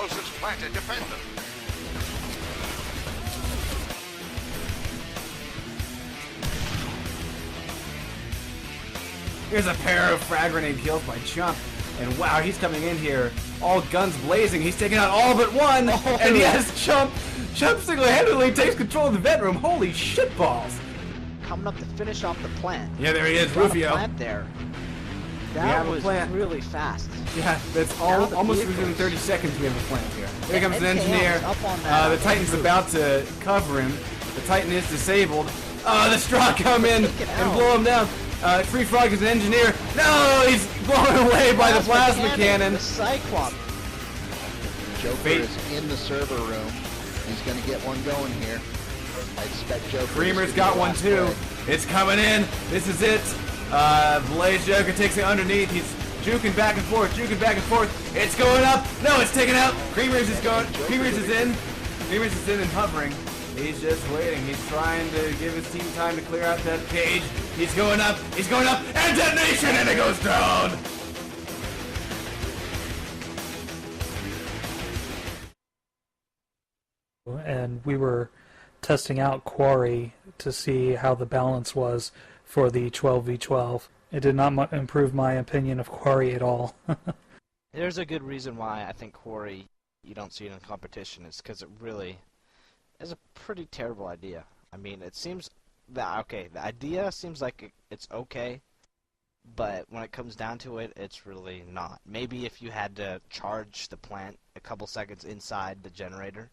explosives planted. Defend them. Here's a pair of frag grenade kills by Chump. And wow, he's coming in here, all guns blazing. He's taking out all but one. And yes, Chump single-handedly takes control of the vent room. Holy shitballs. Coming up to finish off the plant. Yeah, there he is, Got a Rufio. plant there. That was really fast. Yeah, that's almost within 30 seconds we have a plant here. Here comes an engineer. The Titan's about to cover him. The Titan is disabled. The straw come in and blow him down. Free Frog is an engineer. No, he's blown away by the plasma cannon. The Cyclops. Joker is in the server room. He's going to get one going here. I expect Joker. Creamer's got one too. It's coming in. This is it. Blaze Joker takes it underneath. He's juking back and forth, It's going up. No, it's taken out. Creamer's is going. Creamer's is in. Creamer's is in and hovering. He's just waiting. He's trying to give his team time to clear out that cage. He's going up, and detonation, and it goes down! And we were testing out Quarry to see how the balance was for the 12v12. It did not improve my opinion of Quarry at all. There's a good reason why I think Quarry, you don't see it in competition, is because it really is a pretty terrible idea. I mean, it seems that, the idea seems like it's okay, but when it comes down to it, it's really not. Maybe if you had to charge the plant a couple seconds inside the generator,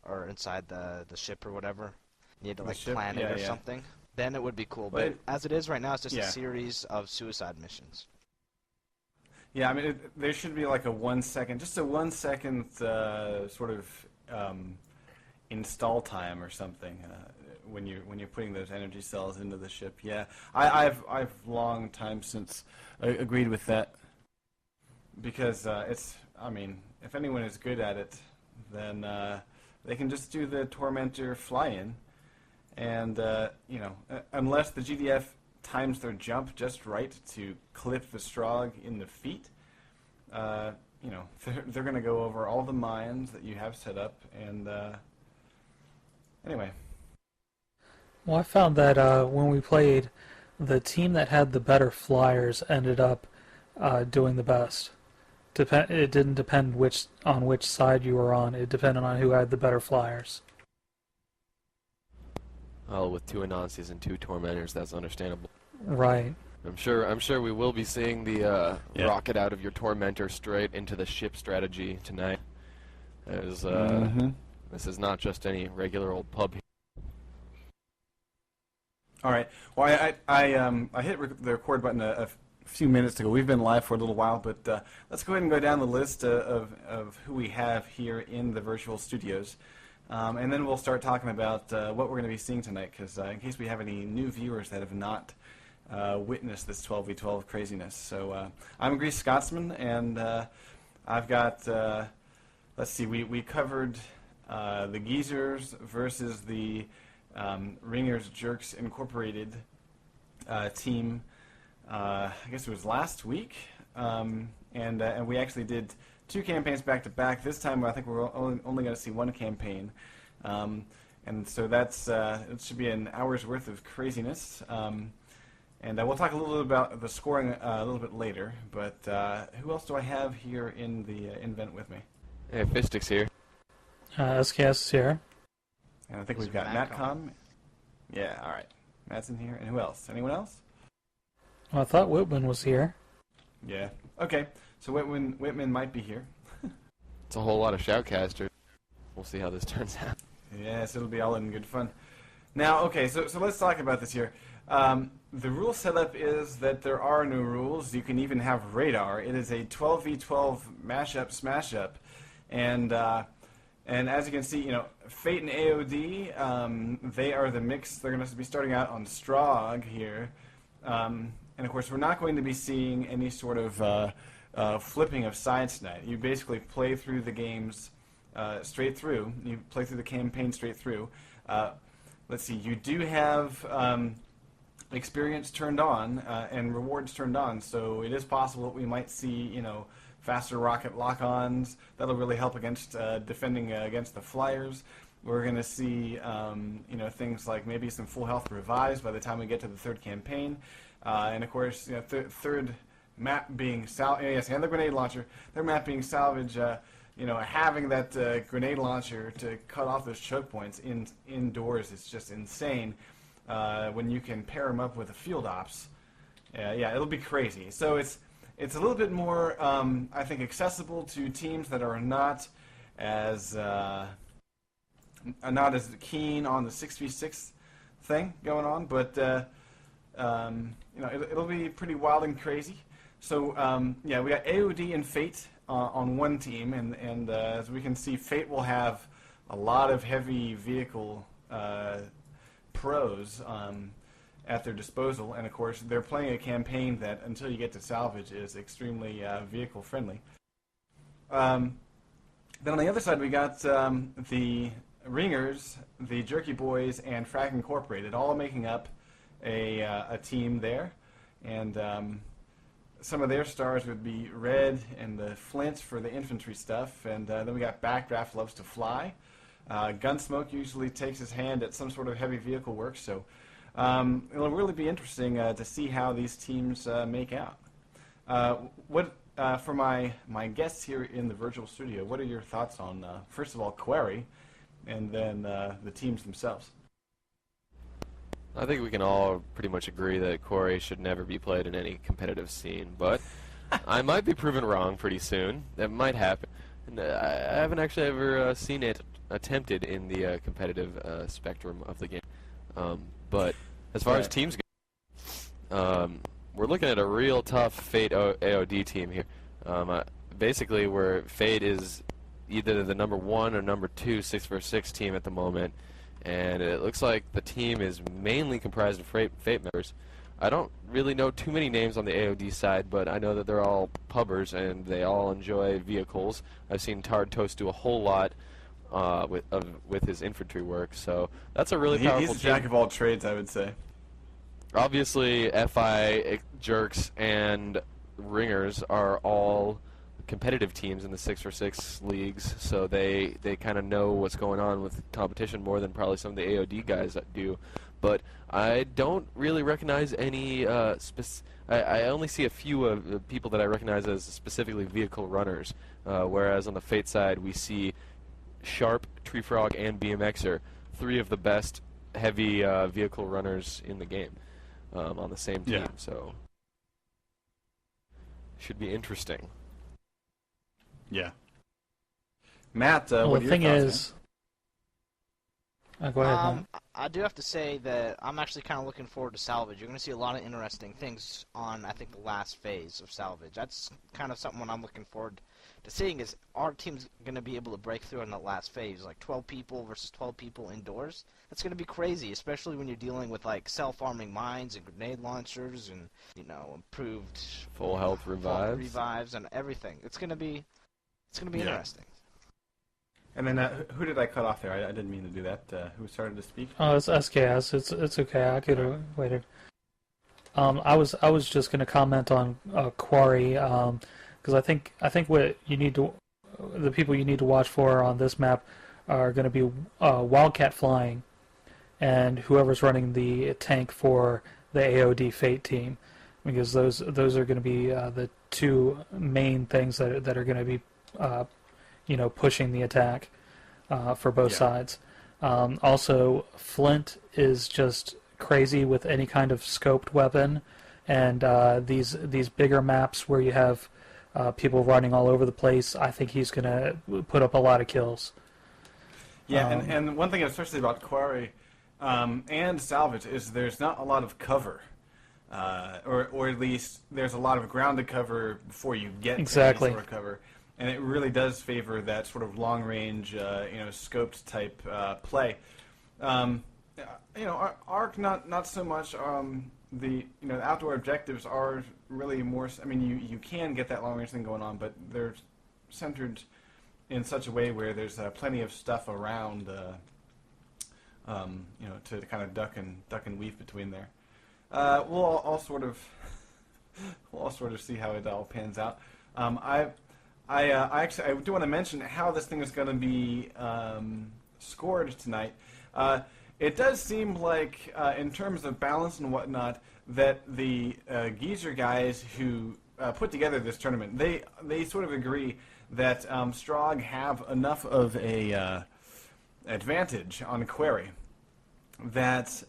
or inside the ship or whatever, you had to plant it or something, then it would be cool. But as it is right now, it's just a series of suicide missions. Yeah, I mean, there should be like a 1 second, just a 1 second sort of install time or something when you're putting those energy cells into the ship. Yeah, I've long time since agreed with that, because it's, I mean, if anyone is good at it, then they can just do the Tormentor fly-in, and you know, unless the GDF times their jump just right to clip the Strogg in the feet, you know, they're going to go over all the mines that you have set up, and anyway. Well, I found that when we played, the team that had the better flyers ended up doing the best. It didn't depend on which side you were on. It depended on who had the better flyers. Well, with 2 Anansias and 2 Tormentors, that's understandable. Right. I'm sure we will be seeing the rocket out of your Tormentor straight into the ship strategy tonight. As this is not just any regular old pub. All right. Well, I hit the record button a few minutes ago. We've been live for a little while, but let's go ahead and go down the list of who we have here in the virtual studios, and then we'll start talking about what we're going to be seeing tonight. Because in case we have any new viewers that have not witnessed this 12v12 craziness, so I'm GreasedScotsman, and I've got. Let's see. We covered the Geezers versus the Ringers Jerks Incorporated team. I guess it was last week, and we actually did 2 campaigns back to back. This time, I think we're only going to see 1 campaign, and so that's it should be an hour's worth of craziness. And we'll talk a little bit about the scoring a little bit later. But who else do I have here in the event with me? Hey, Fishstix here. SKS is here. And I think we've got Matcom. Yeah, all right. Matt's in here. And who else? Anyone else? Well, I thought Whitman was here. Yeah. Okay. So Whitman might be here. It's a whole lot of shoutcasters. We'll see how this turns out. Yes, it'll be all in good fun. Now, okay, so let's talk about this here. The rule setup is that there are no rules. You can even have radar. It is a 12v12 mashup smash-up. And as you can see, you know, Fate and AOD, they are the mix. They're going to be starting out on Strogg here. And of course, we're not going to be seeing any sort of flipping of sides tonight. You basically play through the games straight through. You play through the campaign straight through. Let's see, you do have experience turned on and rewards turned on, so it is possible that we might see, you know, faster rocket lock-ons. That'll really help against defending against the flyers. We're going to see things like maybe some full health revives by the time we get to the third campaign, and of course third map being and the grenade launcher. Their map being salvage. Having that grenade launcher to cut off those choke points indoors is just insane. When you can pair them up with a field ops, it'll be crazy. So it's a little bit more, I think, accessible to teams that are not as keen on the 6v6 thing going on, but it'll be pretty wild and crazy. So we got AOD and Fate on one team, and as we can see, Fate will have a lot of heavy vehicle pros at their disposal, and of course they're playing a campaign that, until you get to salvage, is extremely vehicle friendly. Then on the other side we got the Ringers, the Jerky Boys, and Frag Incorporated, all making up a team there, and some of their stars would be Red and the Flint for the infantry stuff, and then we got Backdraft Loves to Fly. Gunsmoke usually takes his hand at some sort of heavy vehicle work, so it'll really be interesting to see how these teams make out. For my guests here in the virtual studio, what are your thoughts on, first of all, Query, and then the teams themselves? I think we can all pretty much agree that Quarry should never be played in any competitive scene, but I might be proven wrong pretty soon. That might happen. And I haven't actually ever seen it attempted in the competitive spectrum of the game. But as far as teams go, we're looking at a real tough Fate AOD team here. Basically, where Fate is either the number 1 or number 2 6v6 team at the moment, and it looks like the team is mainly comprised of Fate members. I don't really know too many names on the AOD side, but I know that they're all pubbers and they all enjoy vehicles. I've seen Tard Toast do a whole lot with his infantry work, so that's a really powerful team. He's a jack of all trades, I would say. Obviously, FI, Jerks, and Ringers are all competitive teams in the 6v6 leagues, so they kind of know what's going on with competition more than probably some of the AOD guys that do. But I don't really recognize any I only see a few of the people that I recognize as specifically vehicle runners, whereas on the Fate side we see Sharp, Tree Frog, and BMXer, 3 of the best heavy vehicle runners in the game on the same team. So should be interesting. Yeah. Matt, what are the your thing thoughts, is, go ahead, Matt. I do have to say that I'm actually kind of looking forward to Salvage. You're going to see a lot of interesting things on, I think, the last phase of Salvage. That's kind of something what I'm looking forward to seeing, is our team's going to be able to break through in that last phase, like 12 people versus 12 people indoors. That's going to be crazy, especially when you're dealing with like self-arming mines and grenade launchers and, you know, improved full health revives and everything. It's going to be interesting. And then who did I cut off there? I didn't mean to do that. Who started to speak? Oh, it's SKS. It's okay. I could have waited. I was just going to comment on Quarry, because I think what you need to, the people you need to watch for on this map are going to be Wildcat flying, and whoever's running the tank for the AOD Fate team, because those are going to be the 2 main things that are going to be pushing the attack for both sides. Also, Flint is just crazy with any kind of scoped weapon, and these bigger maps where you have people running all over the place, I think he's going to put up a lot of kills. Yeah, and one thing especially about Quarry and Salvage is there's not a lot of cover. Or at least there's a lot of ground to cover before you get to any sort of cover. And it really does favor that sort of long-range, scoped type play. Arc not so much. The outdoor objectives are really more. I mean, you can get that long-range thing going on, but they're centered in such a way where there's plenty of stuff around, to kind of duck and weave between there. We'll all sort of see how it all pans out. I do want to mention how this thing is going to be scored tonight. It does seem like, in terms of balance and whatnot, that the Geezer guys who put together this tournament, they sort of agree that Strog have enough of a advantage on Query that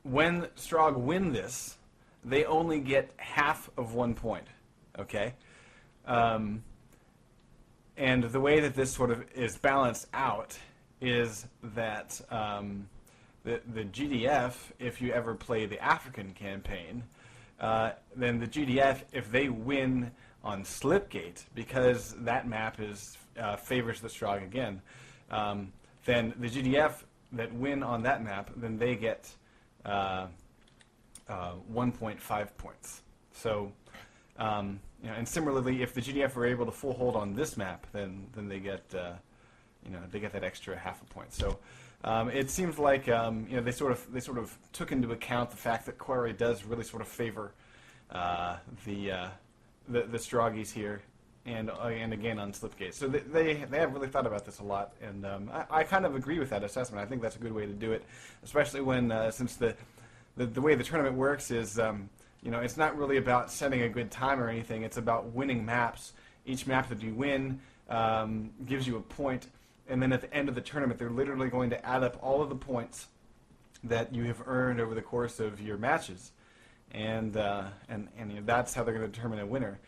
when Strog win this, they only get half of 1 point. Okay. And the way that this sort of is balanced out is that the GDF, if you ever play the African campaign, then the GDF, if they win on Slipgate, because that map is favors the Strog again, then the GDF that win on that map, then they get 1.5 points. So, and similarly, if the GDF are able to full hold on this map, then they get they get that extra half a point. So it seems like they sort of took into account the fact that Query does really sort of favor the Stroggies here, and again on Slipgate. So they have really thought about this a lot, and I kind of agree with that assessment. I think that's a good way to do it, especially when since the way the tournament works is it's not really about setting a good time or anything. It's about winning maps. Each map that you win gives you a point, and then at the end of the tournament, they're literally going to add up all of the points that you have earned over the course of your matches, and that's how they're going to determine a winner.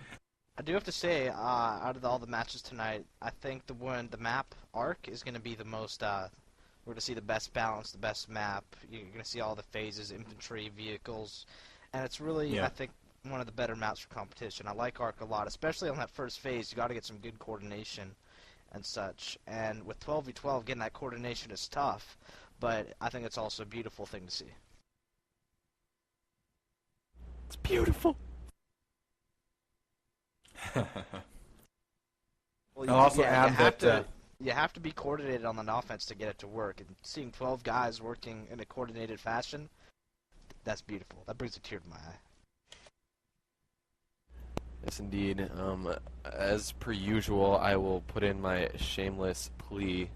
I do have to say, out of all the matches tonight, I think the map arc is going to be the most. We're going to see the best balance, the best map. You're going to see all the phases, infantry, vehicles, and it's really, I think, one of the better maps for competition. I like Arc a lot, especially on that first phase. You got to get some good coordination and such. And with 12v12, getting that coordination is tough, but I think it's also a beautiful thing to see. It's beautiful. Well, I'll also add that you have to be coordinated on an offense to get it to work. And seeing 12 guys working in a coordinated fashion, that's beautiful. That brings a tear to my eye. Yes, indeed. As per usual, I will put in my shameless plea.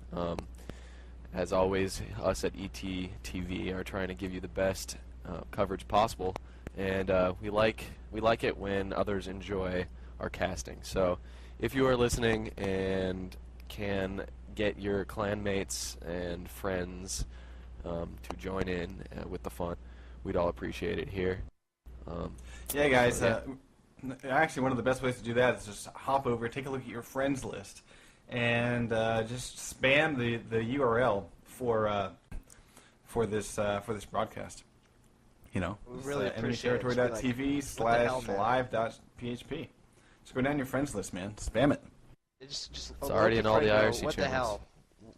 As always, us at ETTV are trying to give you the best coverage possible, and we like it when others enjoy our casting. So, if you are listening and can get your clanmates and friends to join in with the fun, we'd all appreciate it here. Yeah, guys. Actually, one of the best ways to do that is just hop over, take a look at your friends list, and just spam the URL for this broadcast. We really appreciate enemyterritory.tv/live.php. Just go down your friends list, man. Spam it. It's already in all the IRC What channels. the hell?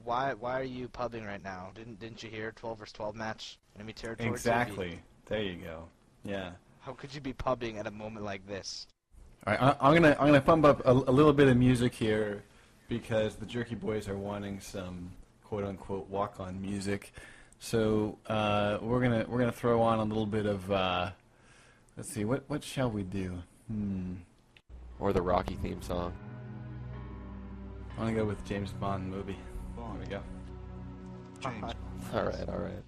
Why are you pubbing right now? Didn't you hear 12 vs 12 match? Enemy Territory Exactly. TV. There you go. Yeah. How could you be pubbing at a moment like this? All right, I'm gonna pump up a little bit of music here because the Jerky Boys are wanting some quote unquote walk on music. So we're gonna throw on a little bit of let's see, what shall we do? Or the Rocky theme song. I want to go with James Bond and Moby. There we go. James. All right.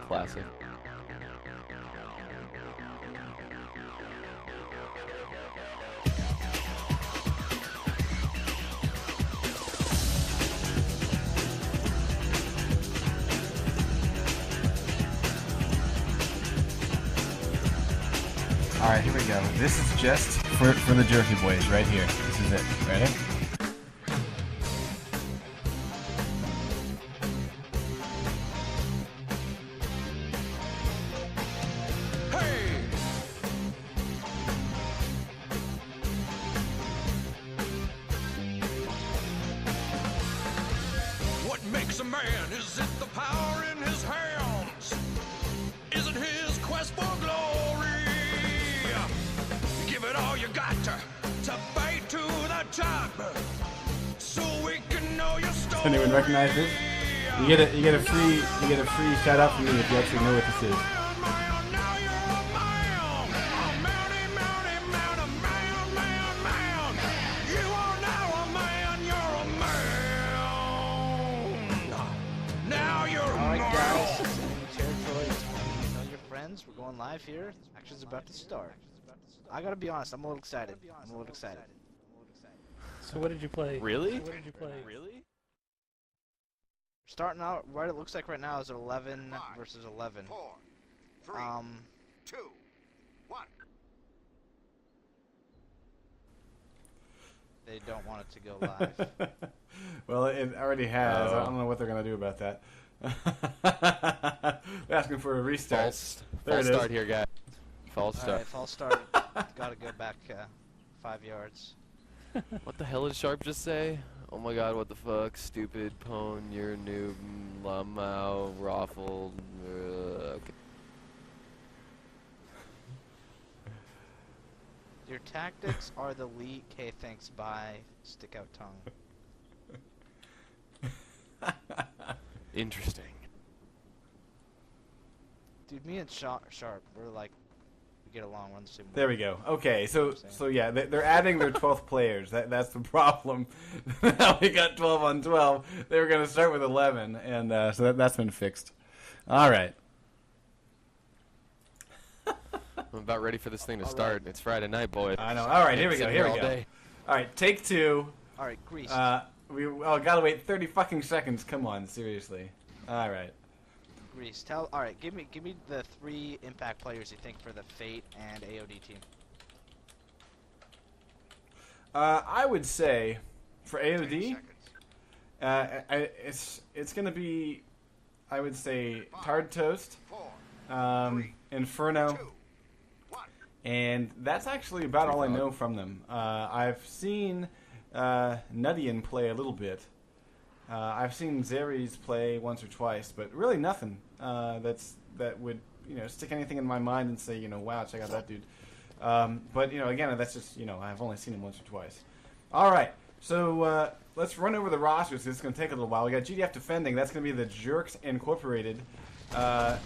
Classic. All right, here we go. This is just for the Jerky Boys right here. This is it. Ready? What makes a man? Is it the power in his hands? Is it his quest for glory? Give it all you got to fight to the top, so we can know your story. Does anyone recognize this? You get a free shout out from me if you actually know what this is. going live here. Action's about to start. I gotta be honest, I'm a little excited. So what did you play? Really? What did you play? Really? Starting out, right, it looks like right now is 11 versus 11. 4, 3, 2, 1. They don't want it to go live. Well, it already has. I don't know what they're going to do about that. They're asking for a restart. False start here, guys. False start. Alright, false start. Gotta go back 5 yards. What the hell did Sharp just say? Oh my god, what the fuck? Stupid pwn, you're a noob, lamau, raffle. Okay. Your tactics are the leak. Hey, thanks, bye. Stick out tongue. Interesting. Dude, me and Sharp, we're like, we get along, we're on the same There we go. Okay, so yeah, they're adding their 12th players. That's the problem. Now we got 12 on 12. They were going to start with 11, and so that's been fixed. All right. I'm about ready for this thing to start. It's Friday night, boys. I know. All right, here we go. Here we all go. day. All right, take 2. Alright, Grease. We gotta wait 30 fucking seconds. Come on, seriously. All right. Grease, alright, give me the 3 impact players you think for the Fate and AOD team. I would say for AOD, it's gonna be, I would say, Tard Toast, 4, 3, Inferno, 2, 1. and that's actually about all I know from them. I've seen Nudian play a little bit. I've seen Zeres play once or twice, but really nothing that would stick anything in my mind and say wow, check out that dude. But again, that's just I've only seen him once or twice. All right, so let's run over the rosters. It's going to take a little while. We got GDF defending. That's going to be the Jerks Incorporated,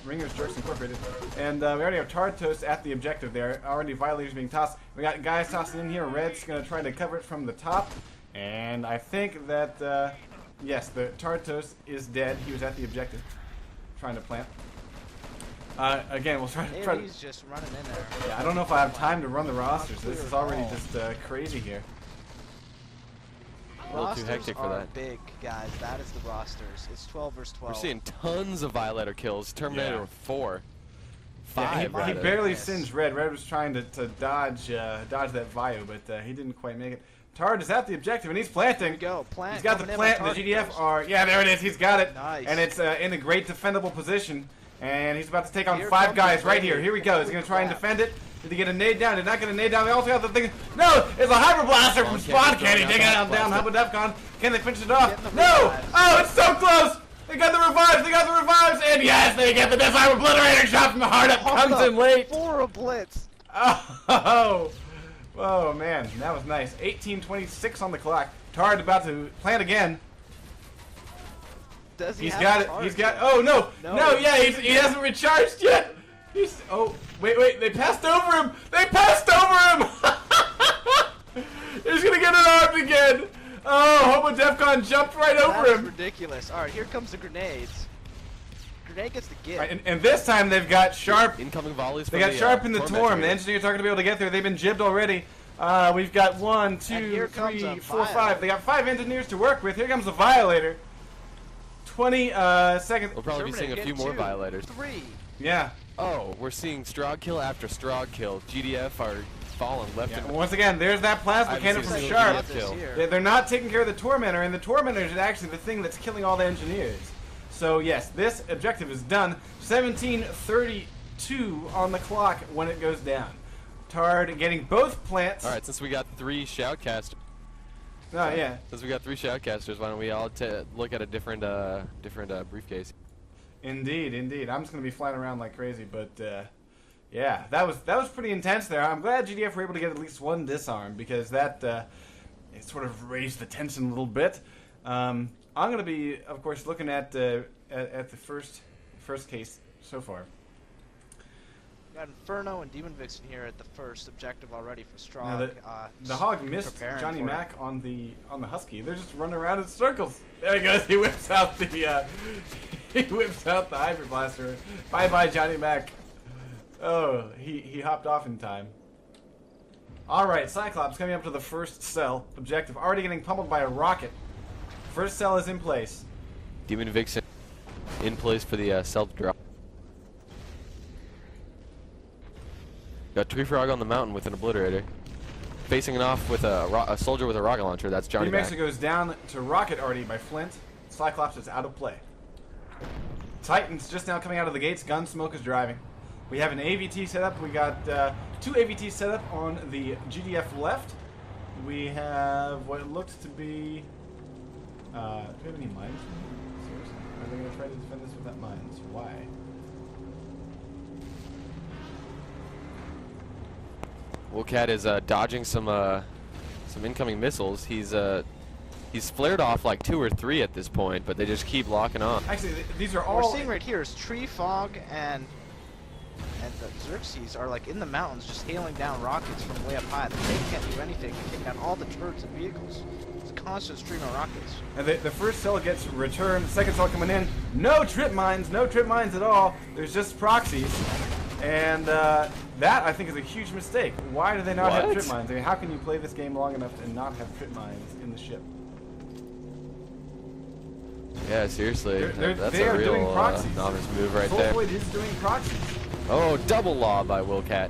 Ringers Jerks Incorporated, and we already have Tard Toast at the objective there. Already violators being tossed. We got guys tossing in here. Red's going to try to cover it from the top, and I think that. Yes, the Tard Toast is dead. He was at the objective, trying to plant. Again, we'll try to. He's just running in there. Yeah, I don't know if I have time to run the rosters. This is already just crazy here. A little too hectic for that. Big, guys. That is the rosters. It's 12 versus 12. We're seeing tons of Violator kills. Terminator 4. 5. Yeah, he barely singed Red. Red was trying to dodge that Vio, but he didn't quite make it. Tard is at the objective, and he's planting. Go, plant. He's got the plant, and the GDF are... Yeah, there it is. He's got it. Nice. And it's in a great defendable position. And he's about to take on Here 5 comes guys the right here. Here we go. He's going to try and defend it. Did he get a nade down? Did not get a nade down. They also got the thing... No! It's a Hyper Blaster from Spawn. Can he take it down? How about DEFCON? Can they finish it off? No! Oh, it's so close! They got the revives! They got the revives! And yes, they get the Desire Obliterator shot from the heart up. Comes in late. For a blitz. Oh! Oh man, that was nice. 18:26 on the clock. Tard about to plant again. Does he He's have got it. charge? He's got. Oh no! No! Yeah, he hasn't recharged yet. He's. Oh wait! They passed over him. They passed over him. He's gonna get it armed again. Oh, Hobo DEFCON jumped right over That's him. ridiculous. All right, here comes the grenades. Grenade gets the gift. Right, and this time they've got Sharp. Incoming volleys. They got Sharp in the Torm. The engineers aren't going to be able to get there. They've been jibbed already. We've got 1, 2, 3, 4, 5. They got 5 engineers to work with. Here comes the Violator. 20 seconds. We'll probably be seeing a few more Violators. 3. Yeah. Oh, we're seeing Strogg kill after Strogg kill. GDF are falling left and right. Once again, there's that plasma cannon from Sharp. Kill. They're not taking care of the Tormentor, and the Tormentor is actually the thing that's killing all the engineers. So yes, this objective is done. 17:32 on the clock when it goes down. Tard getting both plants. All right, since we got 3 shoutcasters. Oh yeah. Since we got 3 shoutcasters, why don't we all look at a different briefcase? Indeed. I'm just gonna be flying around like crazy, but yeah, that was pretty intense there. I'm glad GDF were able to get at least 1 disarm because that it sort of raised the tension a little bit. I'm going to be, of course, looking at the first case so far. Got Inferno and Demon Vixen here at the first objective already for Strogg. The Hog missed Johnny Mac on the Husky. They're just running around in circles. There he goes. He whips out the Hyper Blaster. Bye bye Johnny Mac. Oh, he hopped off in time. Alright, Cyclops coming up to the first cell. Objective already getting pummeled by a rocket. First cell is in place. Demon Vixen in place for the self-drop. Got Tree Frog on the mountain with an obliterator. Facing it off with a soldier with a rocket launcher. That's Johnny Mexico Mac. goes down to rocket already by Flint. Cyclops is out of play. Titan's just now coming out of the gates. Gunsmoke is driving. We have an AVT set up. We got 2 AVTs set up on the GDF left. We have what looks to be... do we have any mines? Seriously? Are they going to try to defend this without mines? Why? Wolcat is dodging some incoming missiles. He's flared off like 2 or 3 at this point, but they just keep locking on. Actually, these are all... What we're seeing right here is Tree Fog and the Xerxes are like in the mountains just hailing down rockets from way up high. They can't do anything to take down all the turrets and vehicles. It's a constant stream of rockets. And the first cell gets returned. The second cell coming in. No trip mines at all. There's just proxies. And that, I think, is a huge mistake. Why do they not have trip mines? I mean, how can you play this game long enough and not have trip mines in the ship? Yeah, seriously. That's they a are doing real proxies. novice move right there. Soulvoid is doing proxies. Oh, double law by Wolcat.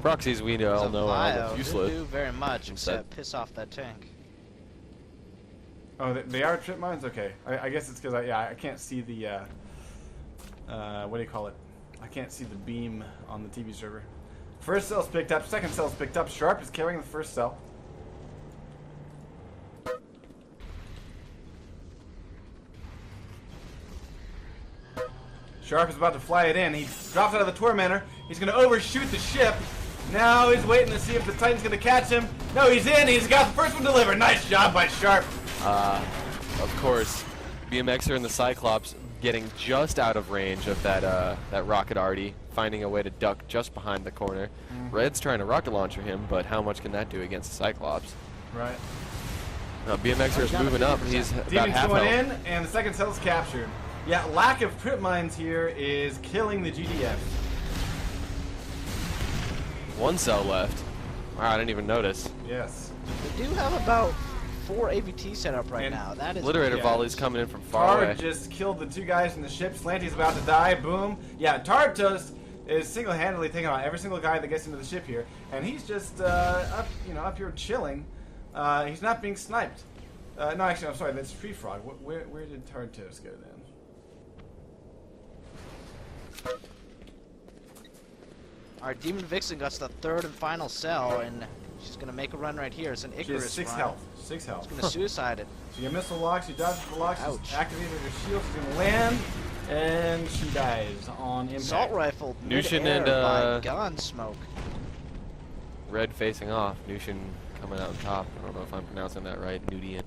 Proxies we all know are useless. Didn't do very much except piss off that tank. Oh, they are trip mines? Okay. I guess it's because I can't see the, what do you call it? I can't see the beam on the TV server. First cell's picked up, second cell's picked up. Sharp is carrying the first cell. Sharp is about to fly it in. He drops out of the Tormentor. He's going to overshoot the ship. Now he's waiting to see if the Titan's going to catch him. No, he's in. He's got the first one delivered. Nice job by Sharp. Of course, BMXer and the Cyclops getting just out of range of that rocket already, finding a way to duck just behind the corner. Red's trying to rocket launcher him, but how much can that do against the Cyclops? Right. BMXer's moving up. He's about Demon's half going health. in, and the second cell's captured. Yeah, lack of trip mines here is killing the GDF. 1 cell left. Wow, I didn't even notice. Yes. They do have about 4 AVT set up right now. That is Obliterator volleys coming in from far away. Tard just killed the 2 guys in the ship. Slanty's about to die. Boom. Yeah, Tartos is single-handedly taking out every single guy that gets into the ship here, and he's just up here chilling. He's not being sniped. No, actually, I'm sorry. That's Tree Frog. Where did Tartos go then? Our Demon Vixen got to the 3rd and final cell, and she's going to make a run right here. It's an Icarus She has 6 run. health. 6 health. She's going to suicide it. So your missile locks, you dodge the locks, Ouch. she's activated her shield, she's going to land, and she dies on impact. Assault rifle Nushin mid-air and, by Gunsmoke. Red facing off. Nushin coming out on top. I don't know if I'm pronouncing that right. Nudian.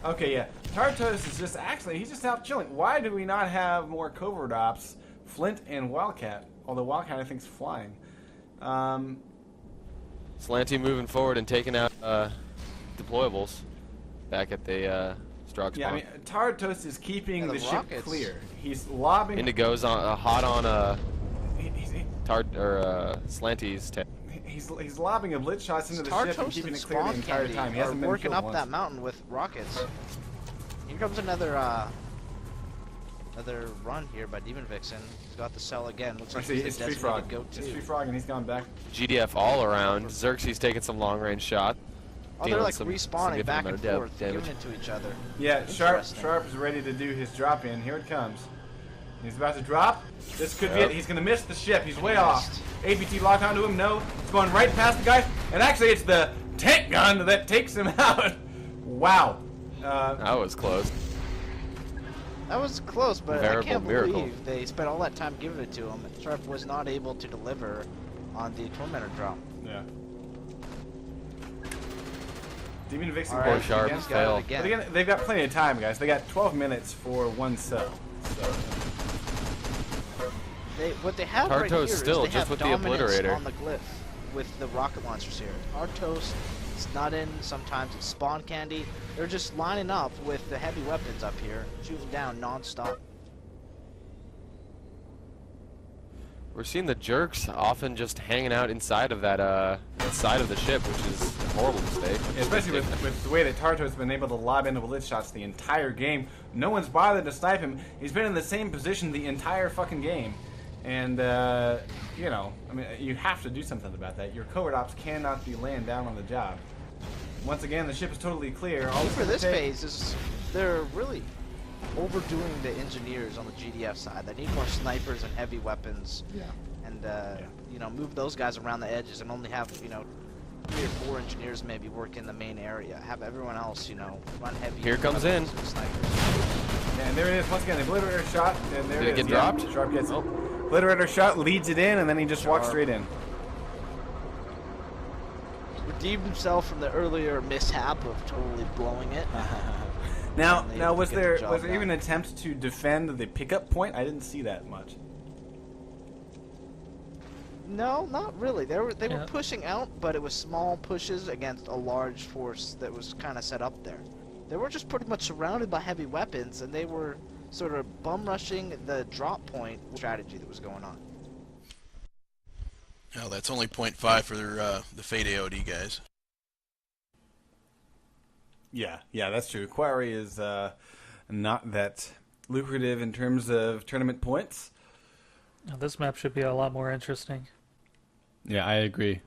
Okay, yeah. Tartos is just he's just out chilling. Why do we not have more covert ops? Flint and Wildcat, although Wildcat I think is flying. Slanty moving forward and taking out deployables back at the Strog spawn. Yeah, I mean, Tartos is keeping the the ship rockets. clear. He's lobbing. Indigo's on hot on He- Slanty's tail. he's lobbing a blitz shots into the ship and Tartos keeping and it clear the Spawn entire Candy time. He are hasn't been working killed up once. that mountain with rockets. Here comes another run here by Demon Vixen. He's got the cell again. Looks like Actually, he's it's the Tree Frog. designated It's go-to. Tree Frog, and he's gone back. GDF all around. Xerxes taking some long range shot. Oh, they're dealing like some respawning significant back amount and of forth, damage. giving it to each other. Yeah, Interesting. Sharp is ready to do his drop in. Here it comes. He's about to drop. This could be it. He's going to miss the ship. He's way off. APT locked onto him. No. It's going right past the guy. And actually, it's the tank gun that takes him out. Wow. That was close. That was close, but I Veritable can't miracle. believe they spent all that time giving it to him. And Sharp was not able to deliver on the Tormentor drop. Yeah. Demon Vixen. All Poor right, Sharp he's got it fail. again. But again, they've got plenty of time, guys. They got 12 minutes for 1 cell. So. What they have right here Tartos is still they just have with the dominance obliterator. on the glyph with the rocket launchers here. Tartos, it's not in. Sometimes it's Spawn Candy. They're just lining up with the heavy weapons up here, shooting down non-stop. We're seeing the jerks often just hanging out inside of that side of the ship, which is a horrible mistake. Yeah, especially with the way that Tarto's been able to lob into blitz shots the entire game. No one's bothered to snipe him. He's been in the same position the entire fucking game. And, you know, I mean, you have to do something about that. Your covert ops cannot be laying down on the job. Once again, the ship is totally clear. All For this phase, is they're really overdoing the engineers on the GDF side. They need more snipers and heavy weapons. Yeah. And, you know, move those guys around the edges and only have, you know, 3 or 4 engineers maybe work in the main area. Have everyone else, you know, run heavy. Here comes in. Snipers. And there it is. Once again, the obliterator shot. And there Did it is. get dropped? Sharp gets it. Oh. Obliterator shot, leads it in, and then he just walks straight in. Redeemed himself from the earlier mishap of totally blowing it. Now was there job even attempts to defend the pickup point? I didn't see that much. No, not really. They were pushing out, but it was small pushes against a large force that was kind of set up there. They were just pretty much surrounded by heavy weapons, and they were sort of bum rushing the drop point strategy that was going on. Hell, that's only 0.5 for the Fate AOD guys. Yeah, that's true. Quarry is not that lucrative in terms of tournament points. Now, this map should be a lot more interesting. Yeah, I agree.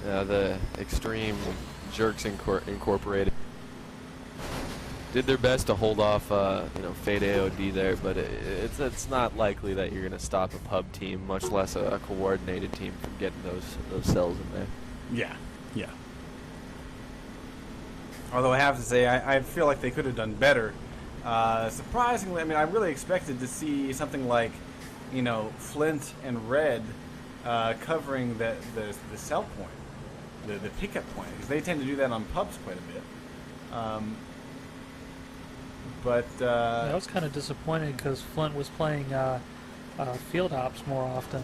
The Extreme Jerks Incorporated did their best to hold off, you know, Fate AOD there, but it's not likely that you're going to stop a pub team, much less a coordinated team, from getting those cells in there. Yeah. Although I have to say, I feel like they could have done better. Surprisingly, I mean, I really expected to see something like, you know, Flint and Red covering the cell point, the pickup point, because they tend to do that on pubs quite a bit. I was kind of disappointed because Flint was playing field ops more often.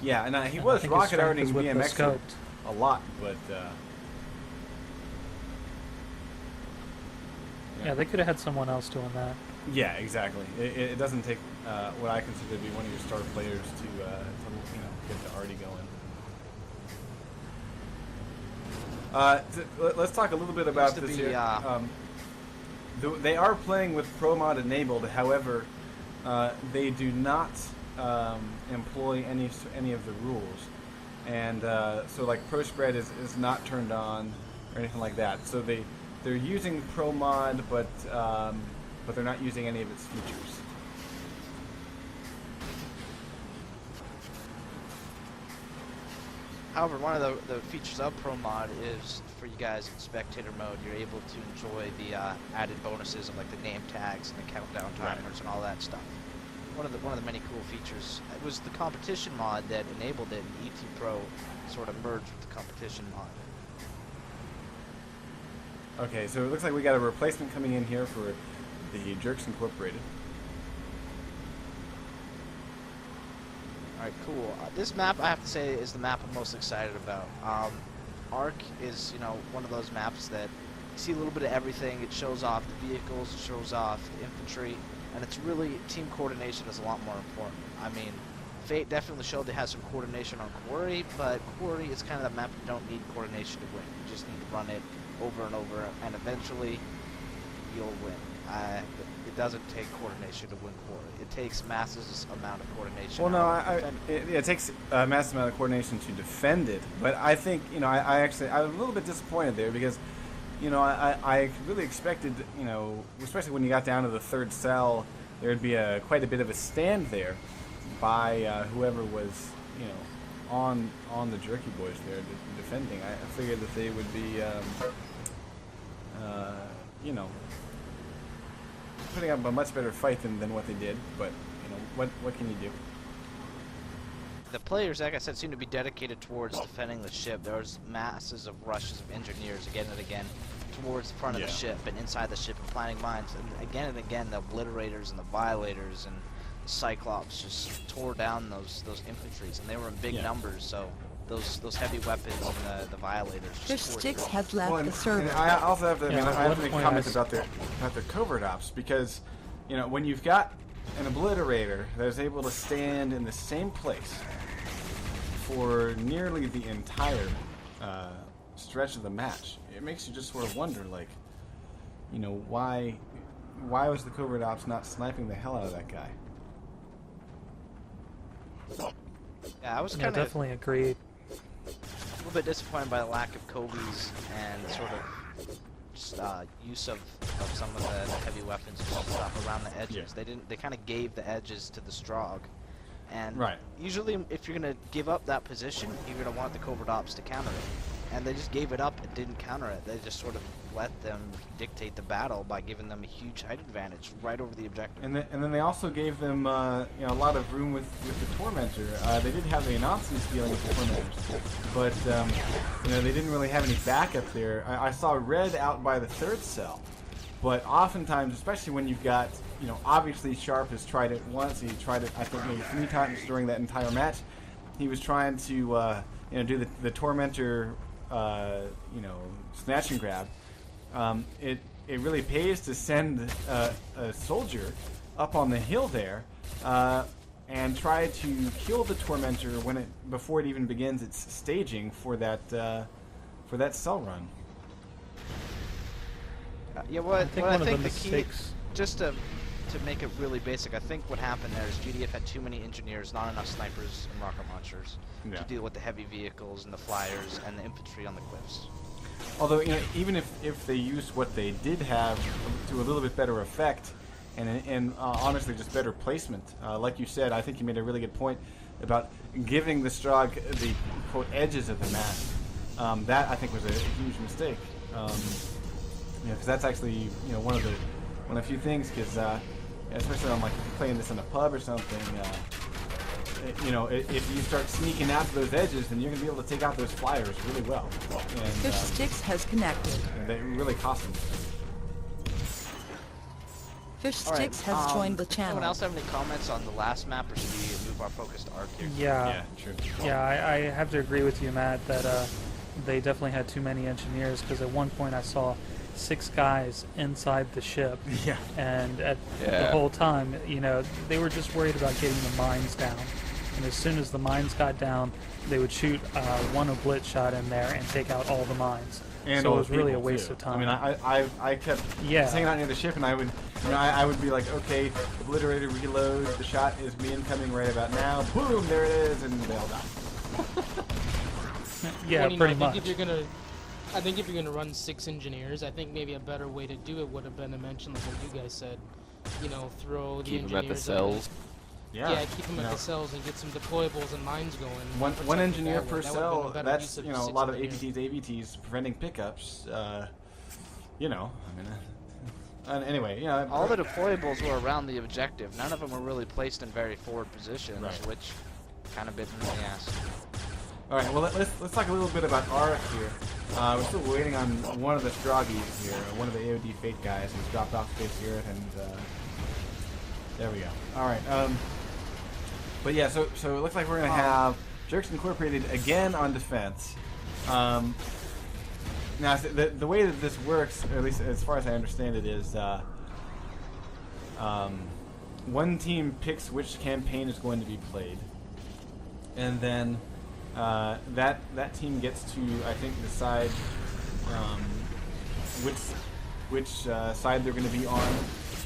Yeah, and he was rocket arting BMX a lot, but yeah, they could have had someone else doing that. Yeah, exactly. It doesn't take what I consider to be one of your star players to you know, get the arty going. Let's talk a little bit about this here. They are playing with Pro Mod enabled. However, they do not employ any of the rules, and so like Pro Spread is not turned on or anything like that. So they're using Pro Mod, but they're not using any of its features. However, one of the features of Pro Mod is for you guys in spectator mode, you're able to enjoy the added bonuses of like the name tags and the countdown timers and all that stuff. One of the many cool features. It was the competition mod that enabled it, and ET Pro sort of merged with the competition mod. Okay, so it looks like we got a replacement coming in here for the Jerks Incorporated. Alright, cool. This map, I have to say, is the map I'm most excited about. Arc is, you know, one of those maps that you see a little bit of everything. It shows off the vehicles, it shows off the infantry, and it's really, team coordination is a lot more important. I mean, Fate definitely showed they had some coordination on Quarry, but Quarry is kind of the map you don't need coordination to win. You just need to run it over and over, and eventually you'll win. It doesn't take coordination to win Quarry. It takes massive amount of coordination. Well, no, it takes a massive amount of coordination to defend it. But I think, you know, I was a little bit disappointed there because, you know, I really expected, you know, especially when you got down to the third cell, there would be quite a bit of a stand there by whoever was, you know, on the Jerky Boys there defending. I figured that they would be, you know, putting up a much better fight than what they did, but you know, what can you do? The players, like I said, seem to be dedicated towards defending the ship. There was masses of rushes of engineers again and again towards the front of the ship and inside the ship and planting mines, and again the obliterators and the violators and the Cyclops just tore down those infantries, and they were in big numbers, so those heavy weapons and the violators. Fishstix has left the server. And I also have to, I have to make comments about their covert ops, because, you know, when you've got an obliterator that is able to stand in the same place for nearly the entire stretch of the match, it makes you just sort of wonder, like, you know, why was the covert ops not sniping the hell out of that guy? Yeah, I was Yeah, kind of definitely agreed. a little bit disappointed by the lack of Kobe's and sort of just, use of some of the heavy weapons and stuff around the edges. Yeah. They kind of gave the edges to the Strogg. And Right. usually if you're going to give up that position, you're going to want the covert ops to counter it. And they just gave it up and didn't counter it. They just sort of let them dictate the battle by giving them a huge height advantage right over the objective. And then they also gave them you know, a lot of room with the Tormentor. They did have the Nazis dealing with the Tormentors, but you know, they didn't really have any backup there. I saw Red out by the third cell, but oftentimes, especially when you've got, you know, obviously Sharp has tried it once. He tried it, I think, maybe 3 times during that entire match. He was trying to you know, do the Tormentor you know, snatch and grab. It really pays to send a soldier up on the hill there and try to kill the Tormentor before it even begins its staging for that cell run. Yeah, well, I think what one I of think the the key, mistakes. just to make it really basic, I think what happened there is GDF had too many engineers, not enough snipers and rocket launchers to deal with the heavy vehicles and the flyers and the infantry on the cliffs. Although, you know, even if they used what they did have to a little bit better effect, and honestly just better placement, like you said, I think you made a really good point about giving the Strogg the quote edges of the map. That I think was a huge mistake. You know, because that's actually, you know, one of the few things. Because especially on, like, if you're playing this in a pub or something, you know, if you start sneaking out to those edges, then you're gonna be able to take out those flyers really well. And Fishstix has connected. they really cost them. Fishstix has joined the channel. Anyone else have any comments on the last map, or should we move our focus to Arc here? Yeah, True. yeah, I have to agree with you, Matt, that they definitely had too many engineers, because at one point I saw 6 guys inside the ship, Yeah. and the whole time, you know, they were just worried about getting the mines down. And as soon as the mines got down, they would shoot one oblit shot in there and take out all the mines. And so all it was the really a people, waste too. of time. I mean, I kept just hanging out near the ship, and I would, you know, I would be like, okay, obliterator reload, the shot is me incoming right about now, boom, there it is, and they all die. Yeah, Well, you know, pretty I much. think if you're gonna run 6 engineers, I think maybe a better way to do it would have been to mention, like what you guys said, you know, throw the Keep them engineers at the cells. Yeah, keep them at the cells and get some deployables and mines going. One engineer that way. per That would've been cell. a better That's, use of you know, a 6 lot of engineers. APTs, AVTs preventing pickups. You know, I mean, anyway, you know, All the deployables were around the objective. None of them were really placed in very forward positions, Right. which kind of bit me in the ass. all right. Well, let's talk a little bit about Arc here. We're still waiting on one of the Stroggies here, one of the aodf8 guys who's dropped off Space Spirit, and there we go. All right. But yeah, so it looks like we're gonna have Jerks Incorporated again on defense. Now, the way that this works, or at least as far as I understand it, is one team picks which campaign is going to be played, and then that team gets to, I think, decide which side they're going to be on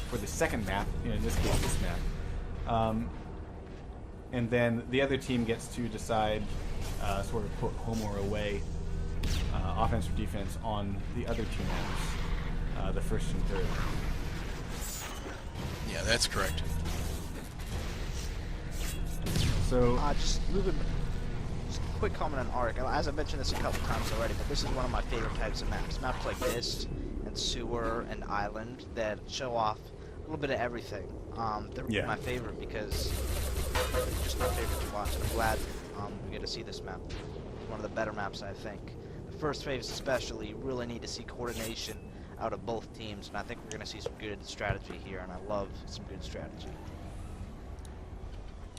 for the second map. In this case, this map. And then the other team gets to decide, sort of quote, home or away, offense or defense on the other 2 maps, the first and third. Yeah, that's correct. So Just a quick comment on Arc. As I mentioned this a couple times already, but this is one of my favorite types of maps. Maps like this, and Sewer, and Island, that show off a little bit of everything. They're my favorite because they're just my favorite to watch, and I'm glad we get to see this map. It's one of the better maps, I think. The first phase especially, you really need to see coordination out of both teams, and I think we're going to see some good strategy here, and I love some good strategy.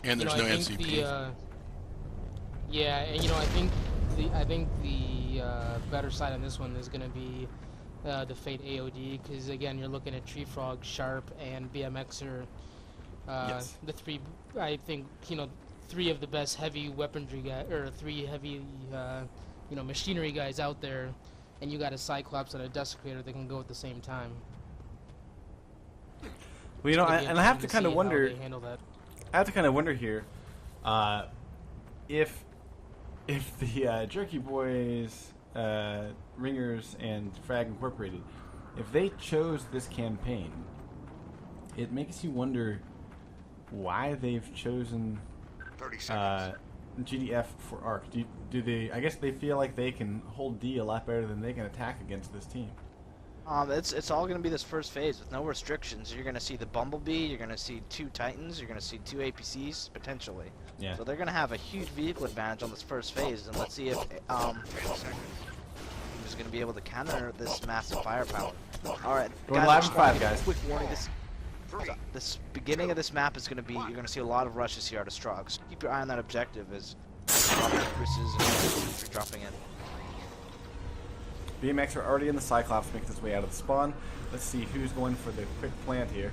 And there's no NCP. Yeah, and you know, I think the better side on this one is going to be the Fate AOD, because again, you're looking at Tree Frog, Sharp, and BMXer Yes. The three, I think, three of the best heavy weaponry guys, or three heavy, machinery guys out there, and you got a Cyclops and a Desecrator that can go at the same time. Well, and I have to kind of wonder. They handle that. I have to kind of wonder here, if the Jerky Boys, Ringers, and Frag Incorporated, if they chose this campaign, it makes you wonder why they've chosen 30 seconds. GDF for Arc. Do they? I guess they feel like they can hold D a lot better than they can attack against this team. It's all going to be this first phase with no restrictions. You're going to see the Bumblebee, you're going to see 2 Titans, you're going to see 2 APCs, potentially. Yeah. So they're going to have a huge vehicle advantage on this first phase, and let's see if who's going to be able to counter this massive firepower. Alright, Going guys, live in 5, guys. Quick warning, this beginning of this map is going to be, you're going to see a lot of rushes here out of Strog. So keep your eye on that objective as Chris's and dropping in. BMX are already in the Cyclops, making his way out of the spawn. Let's see who's going for the quick plant here.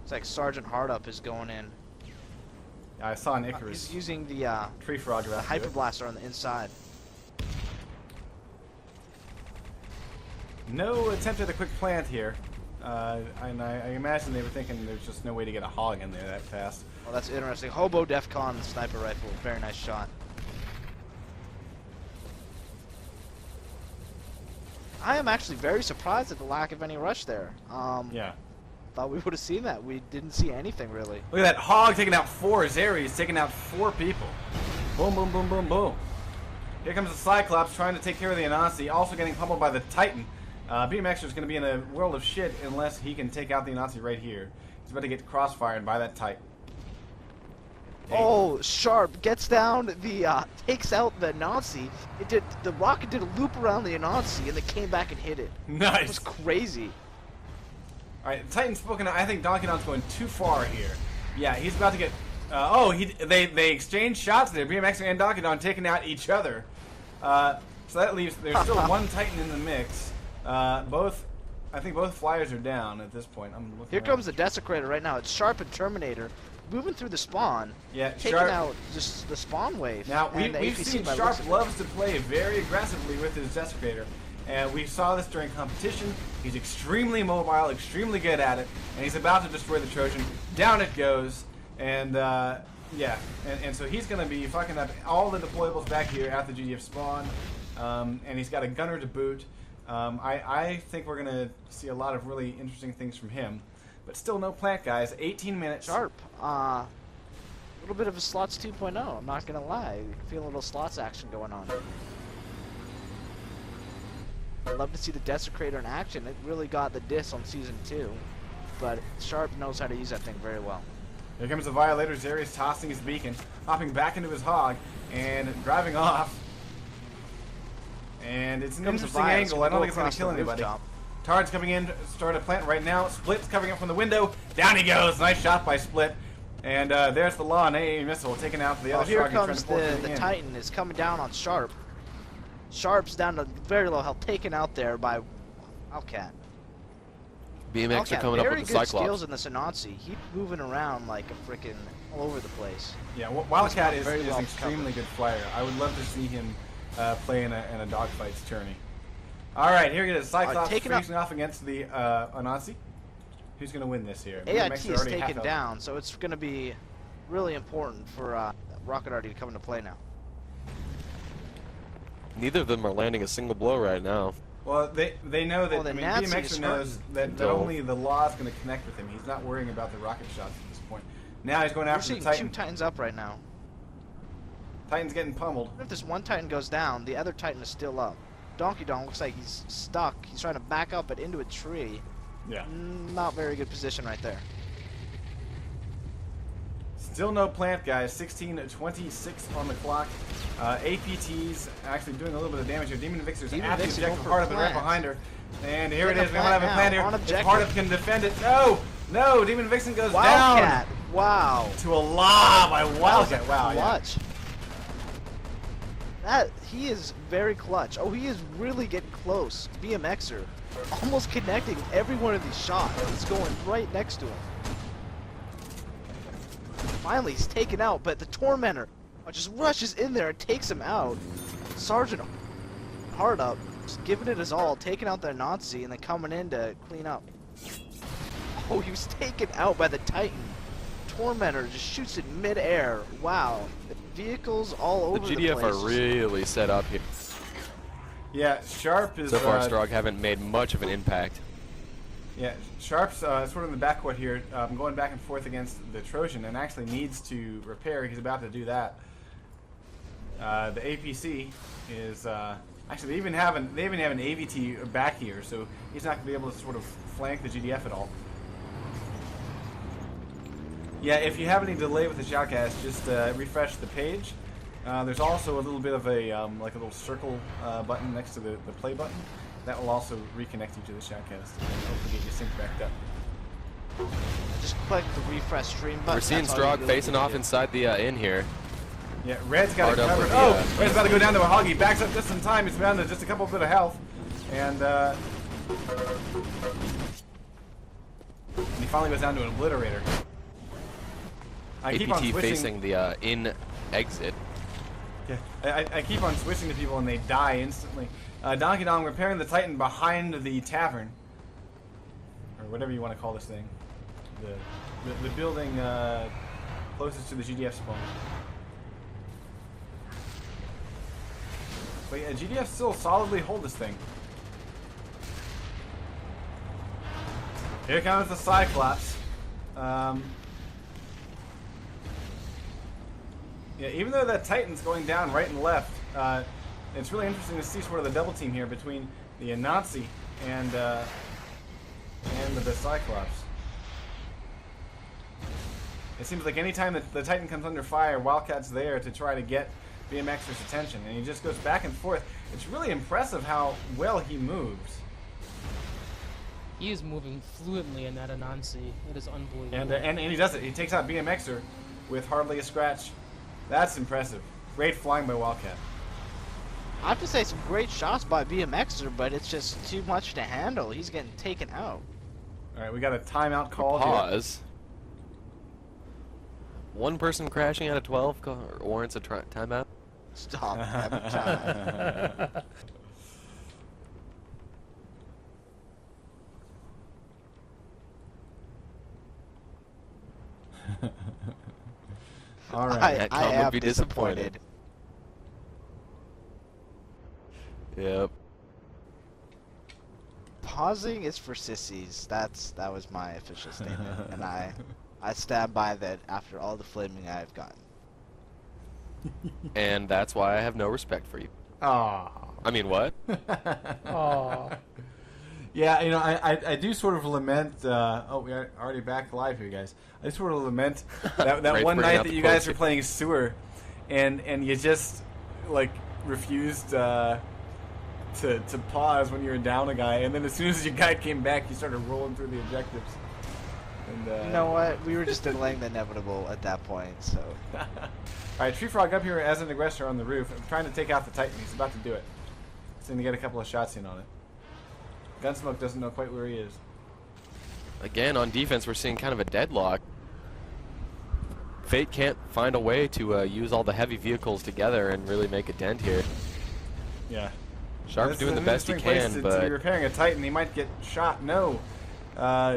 It's like Sergeant Hardup is going in. I saw an Icarus. He's using the Tree Frog about to do Hyper it. Blaster on the inside. No attempt at a quick plant here. And I imagine they were thinking there's just no way to get a hog in there that fast. Well, that's interesting. Hobo Defcon sniper rifle. Very nice shot. I am actually very surprised at the lack of any rush there. Yeah. Thought we would have seen that. We didn't see anything really. Look at that hog taking out 4 Zeres, taking out 4 people. Boom, boom, boom, boom, boom. Here comes the Cyclops trying to take care of the Anansi, also getting pummeled by the Titan. BMXer is going to be in a world of shit unless he can take out the Anansi right here. He's about to get crossfired by that Titan. Oh, Sharp gets down the takes out the Nazi. The rocket did a loop around the Nazi and then came back and hit it. Nice. It was crazy. All right, Titan's spoken. I think Donkey Kong's going too far here. Yeah, he's about to get. They exchanged shots there. BMX and Donkey Kong taking out each other. So that leaves. There's still 1 Titan in the mix. I think both flyers are down at this point. I'm looking. Here comes the Desecrator right now. It's Sharp and Terminator moving through the spawn. Yeah, taking Sharp out just the spawn wave. Now and the we've APC seen by Sharp looks of it. loves to play very aggressively with his Desecrator, and we saw this during competition. He's extremely mobile, extremely good at it, and he's about to destroy the Trojan. Down it goes, and yeah, and so he's going to be fucking up all the deployables back here at the GDF spawn, and he's got a gunner to boot. I think we're going to see a lot of really interesting things from him. But still no plant, guys. 18 minutes. Sharp. A little bit of a slots 2.0. I'm not gonna lie. Feel a little slots action going on. I'd love to see the Desecrator in action. It really got the diss on season 2, but Sharp knows how to use that thing very well. Here comes the Violator. Zeri's tossing his beacon, hopping back into his hog, and driving off. And it's an interesting angle. I don't think it's going to kill anybody. Tard's coming in to start a plant right now. Split's covering up from the window. Down he goes. Nice shot by Split. And there's the Law and AA missile taking out the other here Shrug and comes transporting the in. Titan is coming down on Sharp. Sharp's down to very low health, taken out there by Wildcat. BMX are coming up with the Very good Cyclops. skills in this Anansi. He's moving around like a freaking all over the place. Yeah, Wildcat is very well extremely good flyer. I would love to see him play in a dogfights tourney. All right, here it is. Cyclops facing off against the Anansi. Who's going to win this here? AIT is taken down, so it's going to be really important for Rocket Arty to come into play now. Neither of them are landing a single blow right now. Well, they know that. Well, I mean, Nazi BMXer is knows that only the Law is going to connect with him. He's not worrying about the rocket shots at this point. Now he's going after the We're seeing Titan. 2 Titans up right now. Titan's getting pummeled. If this one Titan goes down, the other Titan is still up. Donkey Kong looks like he's stuck. He's trying to back up but into a tree. Yeah. Not very good position right there. Still no plant, guys. 16:26 on the clock. APT's actually doing a little bit of damage here. Demon Vixer's at the objective. Hardup right behind her. And here it is. We might have a plant here. If Hardup can defend it. No! No! Demon Vixen goes Wildcat. down. Wow. To a law by Wildcat. Wow. Watch. He is very clutch. Oh, he is really getting close. BMXer almost connecting every one of these shots. It's going right next to him. Finally, he's taken out, but the Tormentor just rushes in there and takes him out. Sergeant hard up, just giving it his all, taking out their Nazi, and then coming in to clean up. Oh, he was taken out by the Titan. Tormentor just shoots it mid-air. Wow. The vehicles all over the place. The GDF are really set up here. Yeah, Sharp is... So far, Strog haven't made much of an impact. Yeah, Sharp's sort of in the backcourt here, going back and forth against the Trojan, and actually needs to repair. He's about to do that. The APC is... actually, they even have an AVT back here, so he's not going to be able to sort of flank the GDF at all. Yeah, if you have any delay with the shoutcast, just refresh the page. There's also a little bit of a like a little circle button next to the play button. That will also reconnect you to the shoutcast and hopefully get you synced back up. Just click the refresh stream button. We're seeing Strog facing off inside the inn here. Yeah, Red's got it covered. Oh, Red's about to go down to a hog. He backs up just in time. He's down to just a couple bit of health, and he finally goes down to an obliterator. I keep on APT switching. facing the inn exit. Yeah, I keep on switching to people and they die instantly. Donkey Dong repairing the Titan behind the tavern, or whatever you want to call this thing. The building closest to the GDF spawn. But yeah, GDF still solidly hold this thing. Here comes the Cyclops. Yeah, even though that Titan's going down right and left, it's really interesting to see sort of the double team here between the Nazi and the Cyclops. It seems like any time that the Titan comes under fire, Wildcat's there to try to get BMXer's attention, and he just goes back and forth. It's really impressive how well he moves. He is moving fluently in that Anansi. It is unbelievable. And he does it. He takes out BMXer with hardly a scratch. That's impressive. Great flying by Wildcat. I have to say some great shots by BMXer, but it's just too much to handle. He's getting taken out. All right, we got a timeout call here. Pause. One person crashing out of 12 warrants a timeout. Stop every time. All right. I am disappointed. Yep. Pausing is for sissies. That was my official statement, and I stand by that after all the flaming I've gotten. And that's why I have no respect for you. Aww. I mean, what? Aww. Yeah, you know, I do sort of lament. Oh, we are already back live here, guys. I sort of lament that one night that you guys were playing sewer, and you just like refused to pause when you were down a guy, and then as soon as your guy came back, you started rolling through the objectives. And, you know what? We were just delaying the inevitable at that point, so. Alright, Tree Frog up here as an aggressor on the roof. I'm trying to take out the Titan. He's about to do it. He's going to get a couple of shots in on it. Gunsmoke doesn't know quite where he is. Again, on defense, we're seeing kind of a deadlock. Fate can't find a way to use all the heavy vehicles together and really make a dent here. Yeah. Sharp's doing the best he can, but... To repairing a Titan, he might get shot. No.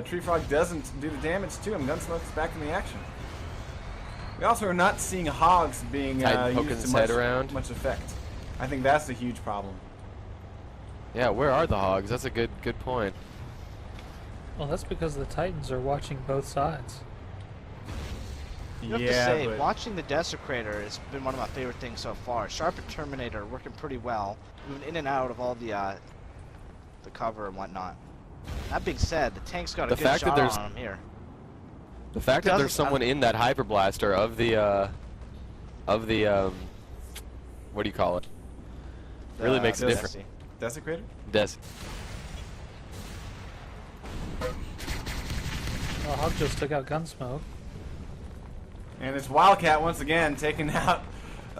Tree Frog doesn't do the damage to him. Gunsmoke's back in the action. We also are not seeing hogs being used to much effect. I think that's a huge problem. Yeah, where are the hogs? That's a good point. Well, that's because the Titans are watching both sides. You have to say, watching the Desecrator has been one of my favorite things so far. Sharp and Terminator working pretty well, moving in and out of all the cover and whatnot. That being said, the tank's got a good shot on him here. The fact that there's someone in that hyper blaster of the what do you call it? Really makes a difference. Desecrator? Oh, Hog just took out Gunsmoke. And it's Wildcat once again taking out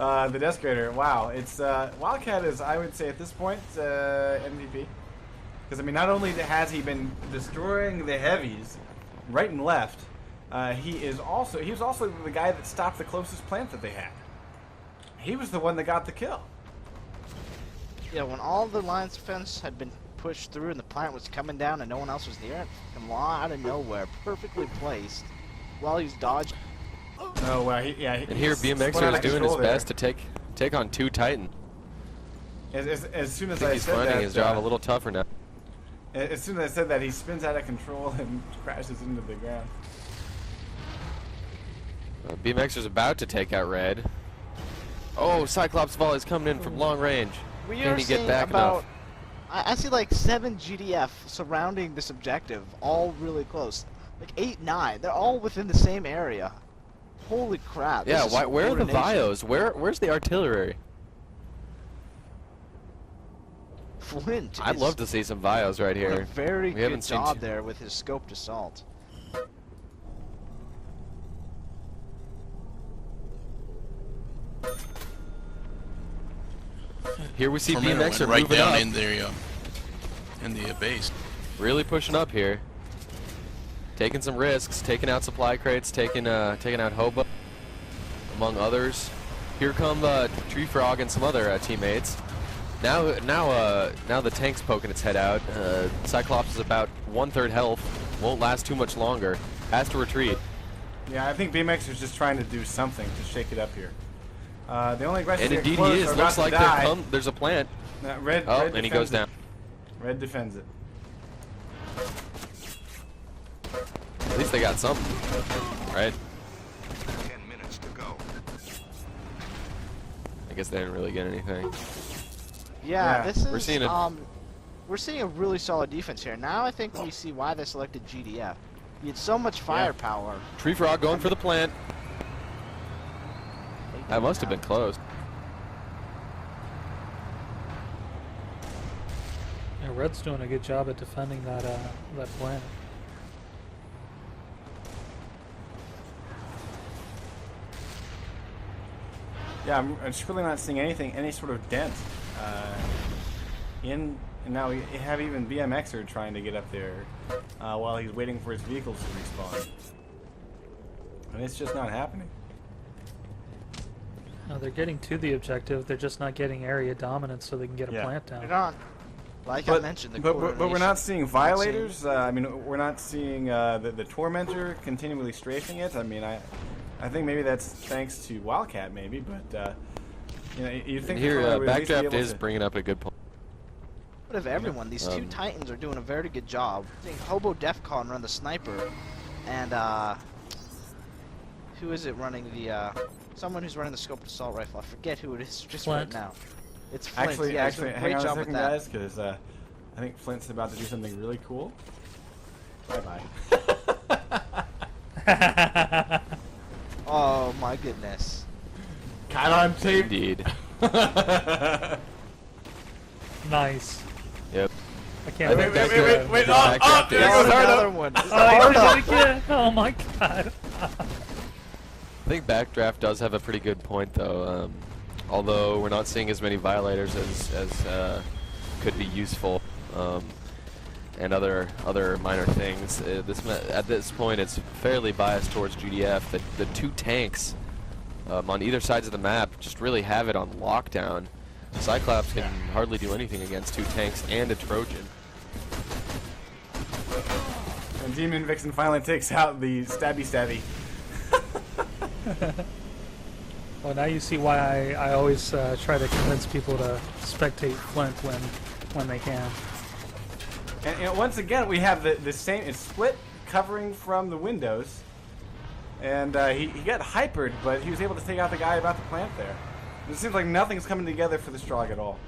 The Desecrator, wow. It's Wildcat is, I would say at this point, MVP. Because I mean, not only has he been destroying the heavies right and left, he was also the guy that stopped the closest plant that they had. He was the one that got the kill. Yeah, when all the lines of defense had been pushed through and the plant was coming down and no one else was near it, from out of nowhere, perfectly placed, while he's dodging. Oh wow, and here BMXer is doing his best to take on 2 Titan. As soon as I think I he's said finding that, his job a little tougher now. As soon as I said that, he spins out of control and crashes into the ground. BMXer's about to take out Red. Oh, Cyclops volley's coming in from long range. Can he get back enough? I see like 7 GDF surrounding this objective, all really close. Like 8, 9. They're all within the same area. Holy crap. Yeah, where are the Vios? Where's the artillery? Flint. I'd love to see some Vios right here. A very good job there with his scoped assault. Here we see Tormentor BMXer right moving down up. in the base. Really pushing up here. Taking some risks, taking out supply crates, taking out Hobo, among others. Here come Tree Frog and some other teammates. Now the tank's poking its head out. Cyclops is about 1/3 health. Won't last too much longer. Has to retreat. Yeah, I think BMX is just trying to do something to shake it up here. The only aggressive And indeed he is. Looks like there's a plant. Red and he goes down. Red defends it. At least they got something, right? 10 minutes to go. I guess they didn't really get anything. Yeah, this is we're seeing a really solid defense here. Now I think we see why they selected GDF. You had so much firepower. Tree Frog going for the plant. That must have been close. Yeah, Red's doing a good job at defending that plant. Yeah, I'm just really not seeing any sort of dent and now we have even BMXer trying to get up there while he's waiting for his vehicles to respawn. And it's just not happening. No, they're getting to the objective. They're just not getting area dominance so they can get a plant down. They're not. Like I mentioned, but we're not seeing violators. I mean, we're not seeing the Tormentor continually strafing it. I mean, I think maybe that's thanks to Wildcat, maybe, but you know, you think here Backdraft is bringing up a good point. But of everyone, these 2 Titans are doing a very good job. I think Hobo Defcon run the sniper, and who is it running the someone who's running the scoped assault rifle? I forget who it is just Flint. right now. It's Flint. Actually, hang on a second, guys, because I think Flint's about to do something really cool. Bye-bye. Oh my goodness. Caught on tape. Indeed. Nice. Yep. I can't wait. Backdraft is Another one. Oh, he did it again. Oh my god. I think Backdraft does have a pretty good point, though. Although we're not seeing as many violators as could be useful, and other minor things. At this point, it's fairly biased towards GDF. The 2 tanks on either sides of the map just really have it on lockdown. Cyclops can hardly do anything against 2 tanks and a Trojan. And Demon Vixen finally takes out the stabby. Well, now you see why I always try to convince people to spectate Flint when they can. And you know, once again, we have the same. It's split covering from the windows, and he got hypered, but he was able to take out the guy about the plant there. It seems like nothing's coming together for the Strog at all.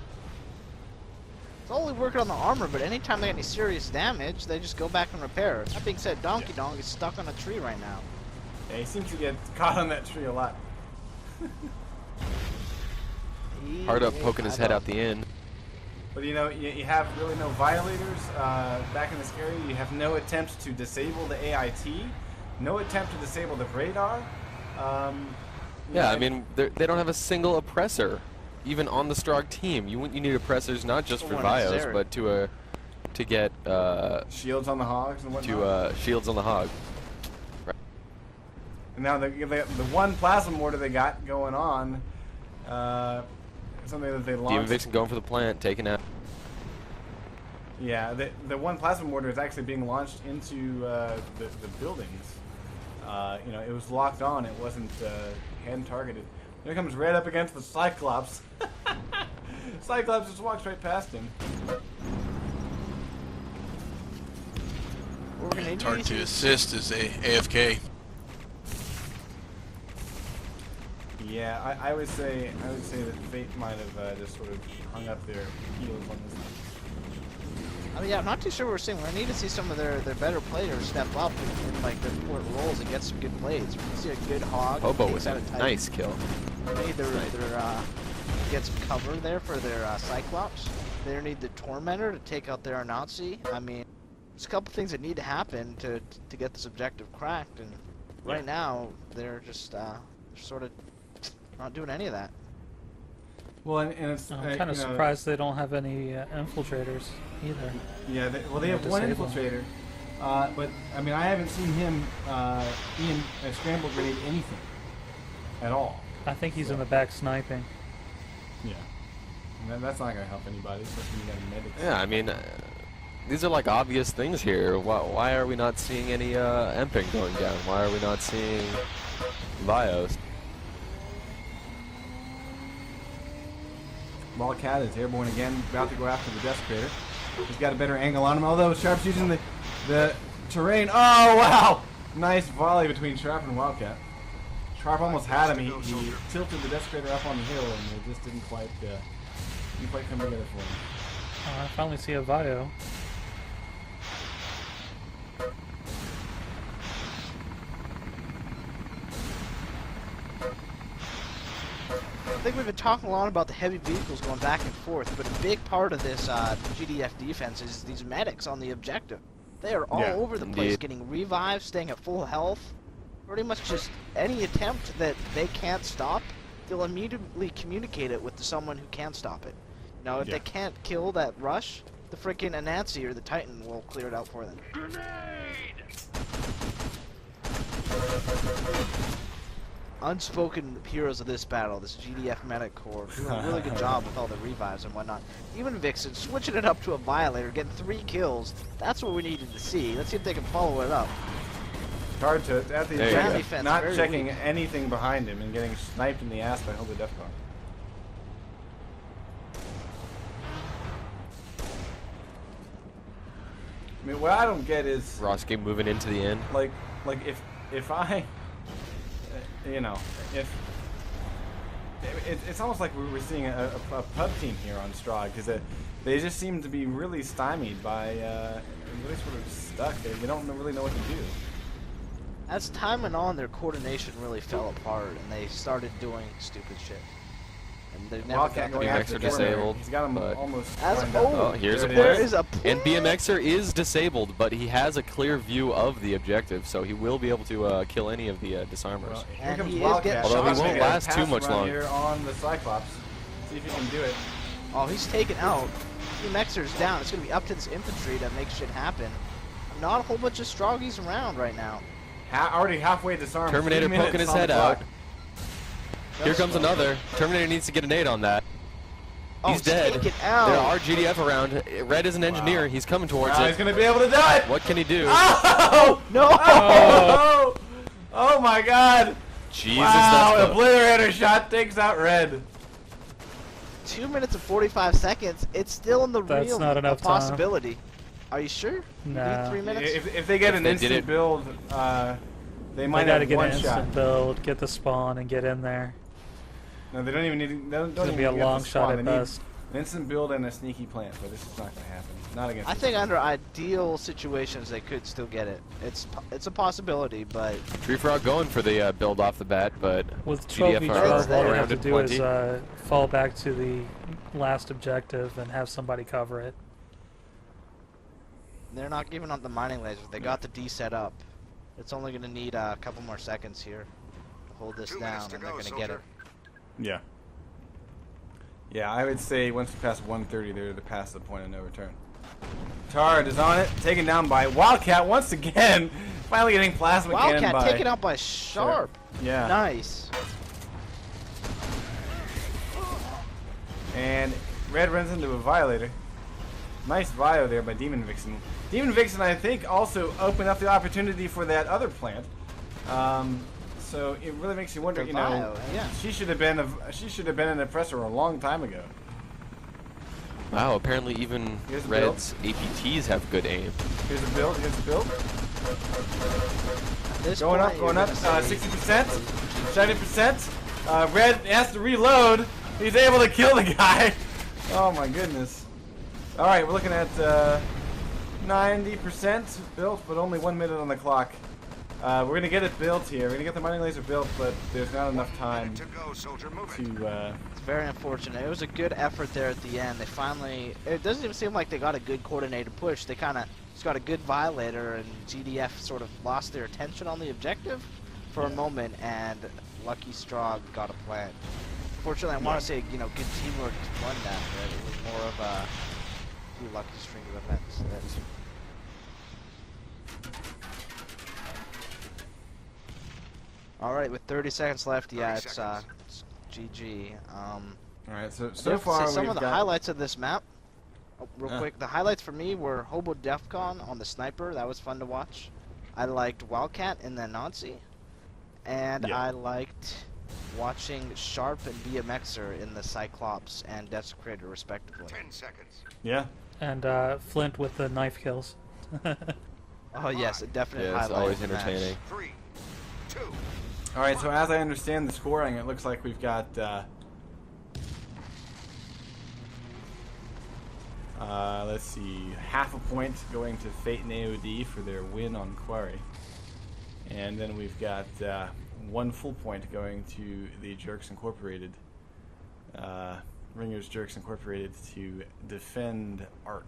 It's only working on the armor, but anytime they get any serious damage, they just go back and repair. That being said, Donkey Dong is stuck on a tree right now. Yeah, he seems to get caught on that tree a lot. Hard up poking his head out the end. But you know, you have really no violators back in this area. You have no attempt to disable the AIT, no attempt to disable the radar. Yeah, I mean, they don't have a single oppressor, even on the Strog team. You need oppressors not just for bios, but to get shields on the hogs and whatnot. Shields on the hog. Right. And now the one plasma mortar they got going on, something that they launched. Demon Vixen going for the plant, taking out. Yeah, the one plasma mortar is actually being launched into the buildings. You know, it was locked on. It wasn't hand targeted. There comes right up against the Cyclops. Cyclops just walks right past him. Target to assist is a AFK. Yeah, I would say that Fate might have just sort of hung up their heels on this. I mean, yeah, I'm not too sure what we're seeing. We need to see some of their better players step up in like their important roles and get some good plays. We can see a good hog. Hobo with a nice kill. Maybe get some cover there for their Cyclops. They need the Tormentor to take out their Nazi. I mean, there's a couple things that need to happen to get this objective cracked, and right now they're just sort of not doing any of that. Well, and it's I'm kind of surprised they don't have any infiltrators either. Yeah, they have one infiltrator, but I mean I haven't seen him in a scramble grenade anything at all. I think he's in the back sniping. Yeah, and that's not gonna help anybody, especially when you got medics. Yeah, I mean, these are like obvious things here. Why are we not seeing any Emping going down? Why are we not seeing bios? Wildcat is airborne again, about to go after the Desecrator. He's got a better angle on him, although Sharp's using the terrain. Oh, wow! Nice volley between Sharp and Wildcat. Sharp almost had him. He tilted the Desecrator up on the hill, and it just didn't quite come together for him. I finally see a Vio. I think we've been talking a lot about the heavy vehicles going back and forth, but a big part of this GDF defense is these medics on the objective. They are all over the place, getting revived, staying at full health. Pretty much just any attempt that they can't stop, they'll immediately communicate it with someone who can stop it. Now, if they can't kill that rush, the freaking Anansi or the Titan will clear it out for them. Unspoken heroes of this battle, this GDF medic corps, doing a really good job with all the revives and whatnot. Even Vixen switching it up to a Violator, getting 3 kills. That's what we needed to see. Let's see if they can follow it up. Hard to at the defense, not checking anything behind him and getting sniped in the ass by Hobo Defcon. I mean, what I don't get is Roski moving into the end. Like if I, you know, if it's almost like we're seeing a pub team here on Strahd, because they just seem to be really stymied by, really sort of stuck. They don't really know what to do. As time went on, their coordination really fell apart, and they started doing stupid shit. And they never got BMXer disabled. He's got him almost. Here's a play. And BMXer is disabled, but he has a clear view of the objective, so he will be able to kill any of the disarmers. Well, here comes Wildcat. Although he won't last too much longer. Here on the Cyclops. See if he can do it. Oh, he's taken out. BMXer's down. It's going to be up to this infantry to make shit happen. Not a whole bunch of Stroggies around right now. Already halfway disarmed. Terminator poking his head out. Here comes another. Terminator needs to get a nade on that. He's dead. There are GDF around. Red is an engineer. He's coming towards it. He's going to be able to do it. What can he do? Oh! No! Oh, oh my god. Jesus. Wow, Obliterator shot takes out Red. 2 minutes and 45 seconds. It's still in the realm not enough of possibility. Are you sure? No. 3 minutes? If they get an instant build, they might have get one an shot. instant build, get the spawn, and get in there. No, they don't even need to. It's going to be a long shot at best. An instant build and a sneaky plant, but this is not going to happen. Not against. I think under ideal situations they could still get it. It's a possibility, but Tree Frog going for the build off the bat, but with 12v12, all they have to do 20. is fall back to the last objective and have somebody cover it. they're not giving up the mining lasers. They got the D set up. It's only going to need a couple more seconds here. hold this 2 down, minutes to and they're go, going to get it. Yeah. Yeah, I would say once we pass 130, they're past the point of no return. Tard is on it, taken down by Wildcat once again. Finally getting plasma cannon by... Wildcat taken out by Sharp. Yeah. Nice. And Red runs into a Violator. Nice Vio there by Demon Vixen. Demon Vixen, I think, also opened up the opportunity for that other plant. So it really makes you wonder, you know, yeah. she should have been an oppressor a long time ago. Wow, apparently even Here's the Red's APTs have good aim. Here's the build. Here's the build. This Going up, point, going up. 60%, 70%. Red has to reload. He's able to kill the guy. Oh my goodness. All right, we're looking at 90% built, but only 1 minute on the clock. We're gonna get it built here. We're gonna get the mining laser built, but there's not enough time to go, soldier. Move it. to. It's very unfortunate. It was a good effort there at the end. They finally... It doesn't even seem like they got a good coordinated push. They kind of just got a good Violator, and GDF sort of lost their attention on the objective for a moment, and Lucky Straw got a plant. Fortunately, I want to say, you know, good teamwork to win that, but it was more of a few lucky string of events. All right, with 30 seconds left, yeah, it's GG. All right, so far some we've of the got highlights of this map. Oh, real quick, the highlights for me were Hobo Defcon on the sniper. That was fun to watch. I liked Wildcat in the Nazi, and I liked watching Sharp and BMXer in the Cyclops and Desecrator, respectively. 10 seconds. Yeah. And Flint with the knife kills. Oh yes, a definite highlight. Yeah, it's always of the match. entertaining. 3, 2. All right, so as I understand the scoring, it looks like we've got let's see, half a point going to Fate and AOD for their win on Quarry, and then we've got 1 full point going to the Jerks Incorporated, Ringers Jerks Incorporated, to defend Arc.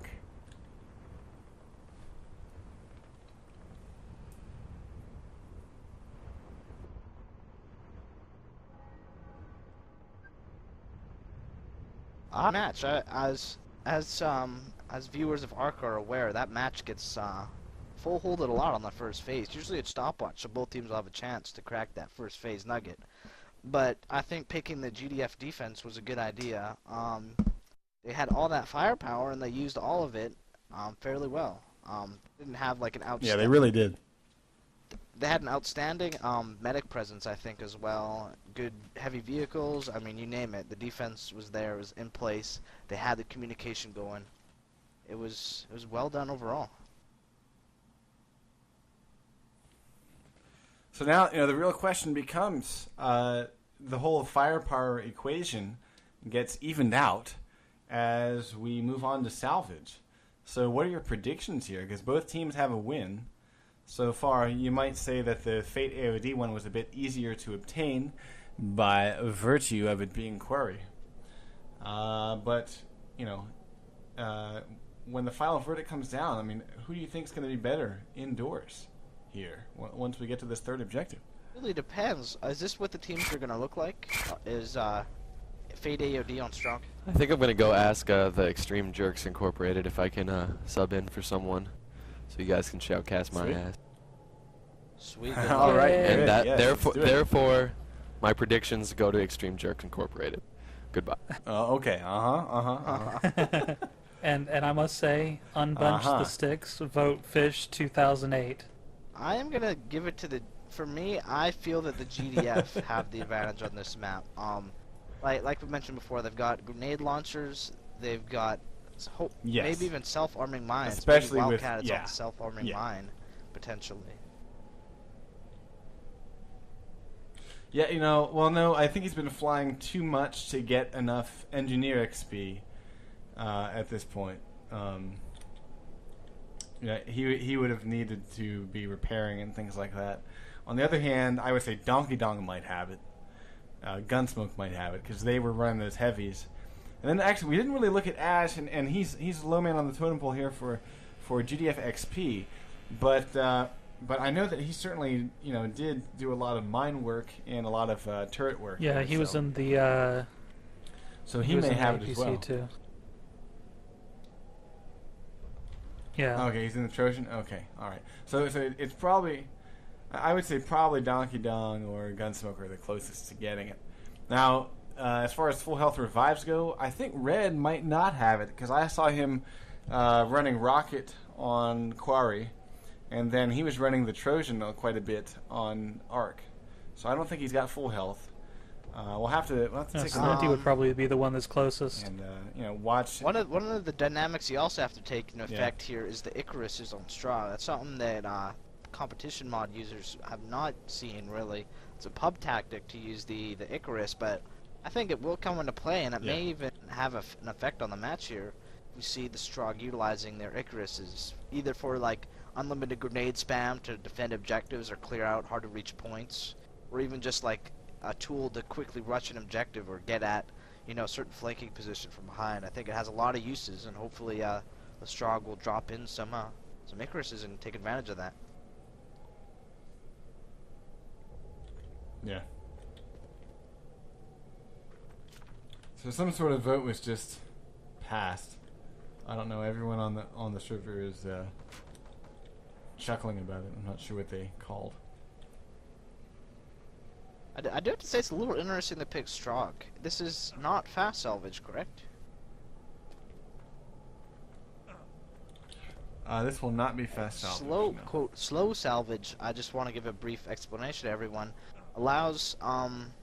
Match, as viewers of Arc are aware, that match gets full holded a lot on the first phase. Usually it's stopwatch, so both teams will have a chance to crack that first phase nugget. But I think picking the GDF defense was a good idea. They had all that firepower and they used all of it fairly well. Didn't have like an outstanding... Yeah, they really did. They had an outstanding medic presence, I think, as well. Good heavy vehicles. I mean, you name it. The defense was there. It was in place. They had the communication going. It was well done overall. So now, you know, the real question becomes, the whole firepower equation gets evened out as we move on to salvage. So what are your predictions here? Because both teams have a win. So far, you might say that the Fate AOD one was a bit easier to obtain by virtue of it being Quarry. But, you know, when the final verdict comes down, I mean, who do you think is going to be better indoors here once we get to this third objective? It really depends. Is this what the teams are going to look like? Is Fate AOD on Strong? I think I'm going to go ask the Extreme Jerks Incorporated if I can sub in for someone. So you guys can shoutcast my ass. Sweet. All right. And that, therefore, my predictions go to Extreme Jerks Incorporated. Goodbye. Okay. And I must say, unbunch the sticks, vote Fish 2008. I am gonna give it to the. For me, I feel that the GDF have the advantage on this map. Like we mentioned before, they've got grenade launchers. They've got maybe even self-arming mines. Especially maybe with Wildcat is on self-arming mine potentially. Yeah, you know, well, no, I think he's been flying too much to get enough engineer XP at this point. Yeah, he would have needed to be repairing and things like that. On the other hand, I would say Donkey Dong might have it. Gunsmoke might have it, because they were running those heavies. And then actually, we didn't really look at Ash, and he's low man on the totem pole here for GDF XP. But but I know that he certainly, did do a lot of mine work and a lot of turret work. Yeah, he was in the. So he may have it as well. Too. Yeah. Okay, he's in the Trojan. Okay, all right. So it's probably, I would say probably Donkey Dong or Gunsmoker are the closest to getting it. Now, as far as full health revives go, I think Red might not have it because I saw him running Rocket on Quarry, and then he was running the Trojan quite a bit on Arc. So I don't think he's got full health. We'll have to take a look. would probably be the one that's closest. And watch. One of the dynamics you also have to take into effect here is the Icarus is on straw. That's something that competition mod users have not seen really. It's a pub tactic to use the Icarus, but I think it will come into play, and it may even have an effect on the match here. You see the Strog utilizing their Icaruses either for like unlimited grenade spam to defend objectives or clear out hard to reach points, or even just like a tool to quickly rush an objective or get at, a certain flanking position from behind. I think it has a lot of uses, and hopefully the Strog will drop in some Icaruses and take advantage of that. Yeah. So some sort of vote was just passed. I don't know. Everyone on the server is chuckling about it. I'm not sure what they called. I do have to say it's a little interesting to pick Strog. This is not fast salvage, correct? This will not be fast salvage. Quote, slow salvage, I just want to give a brief explanation to everyone, allows, on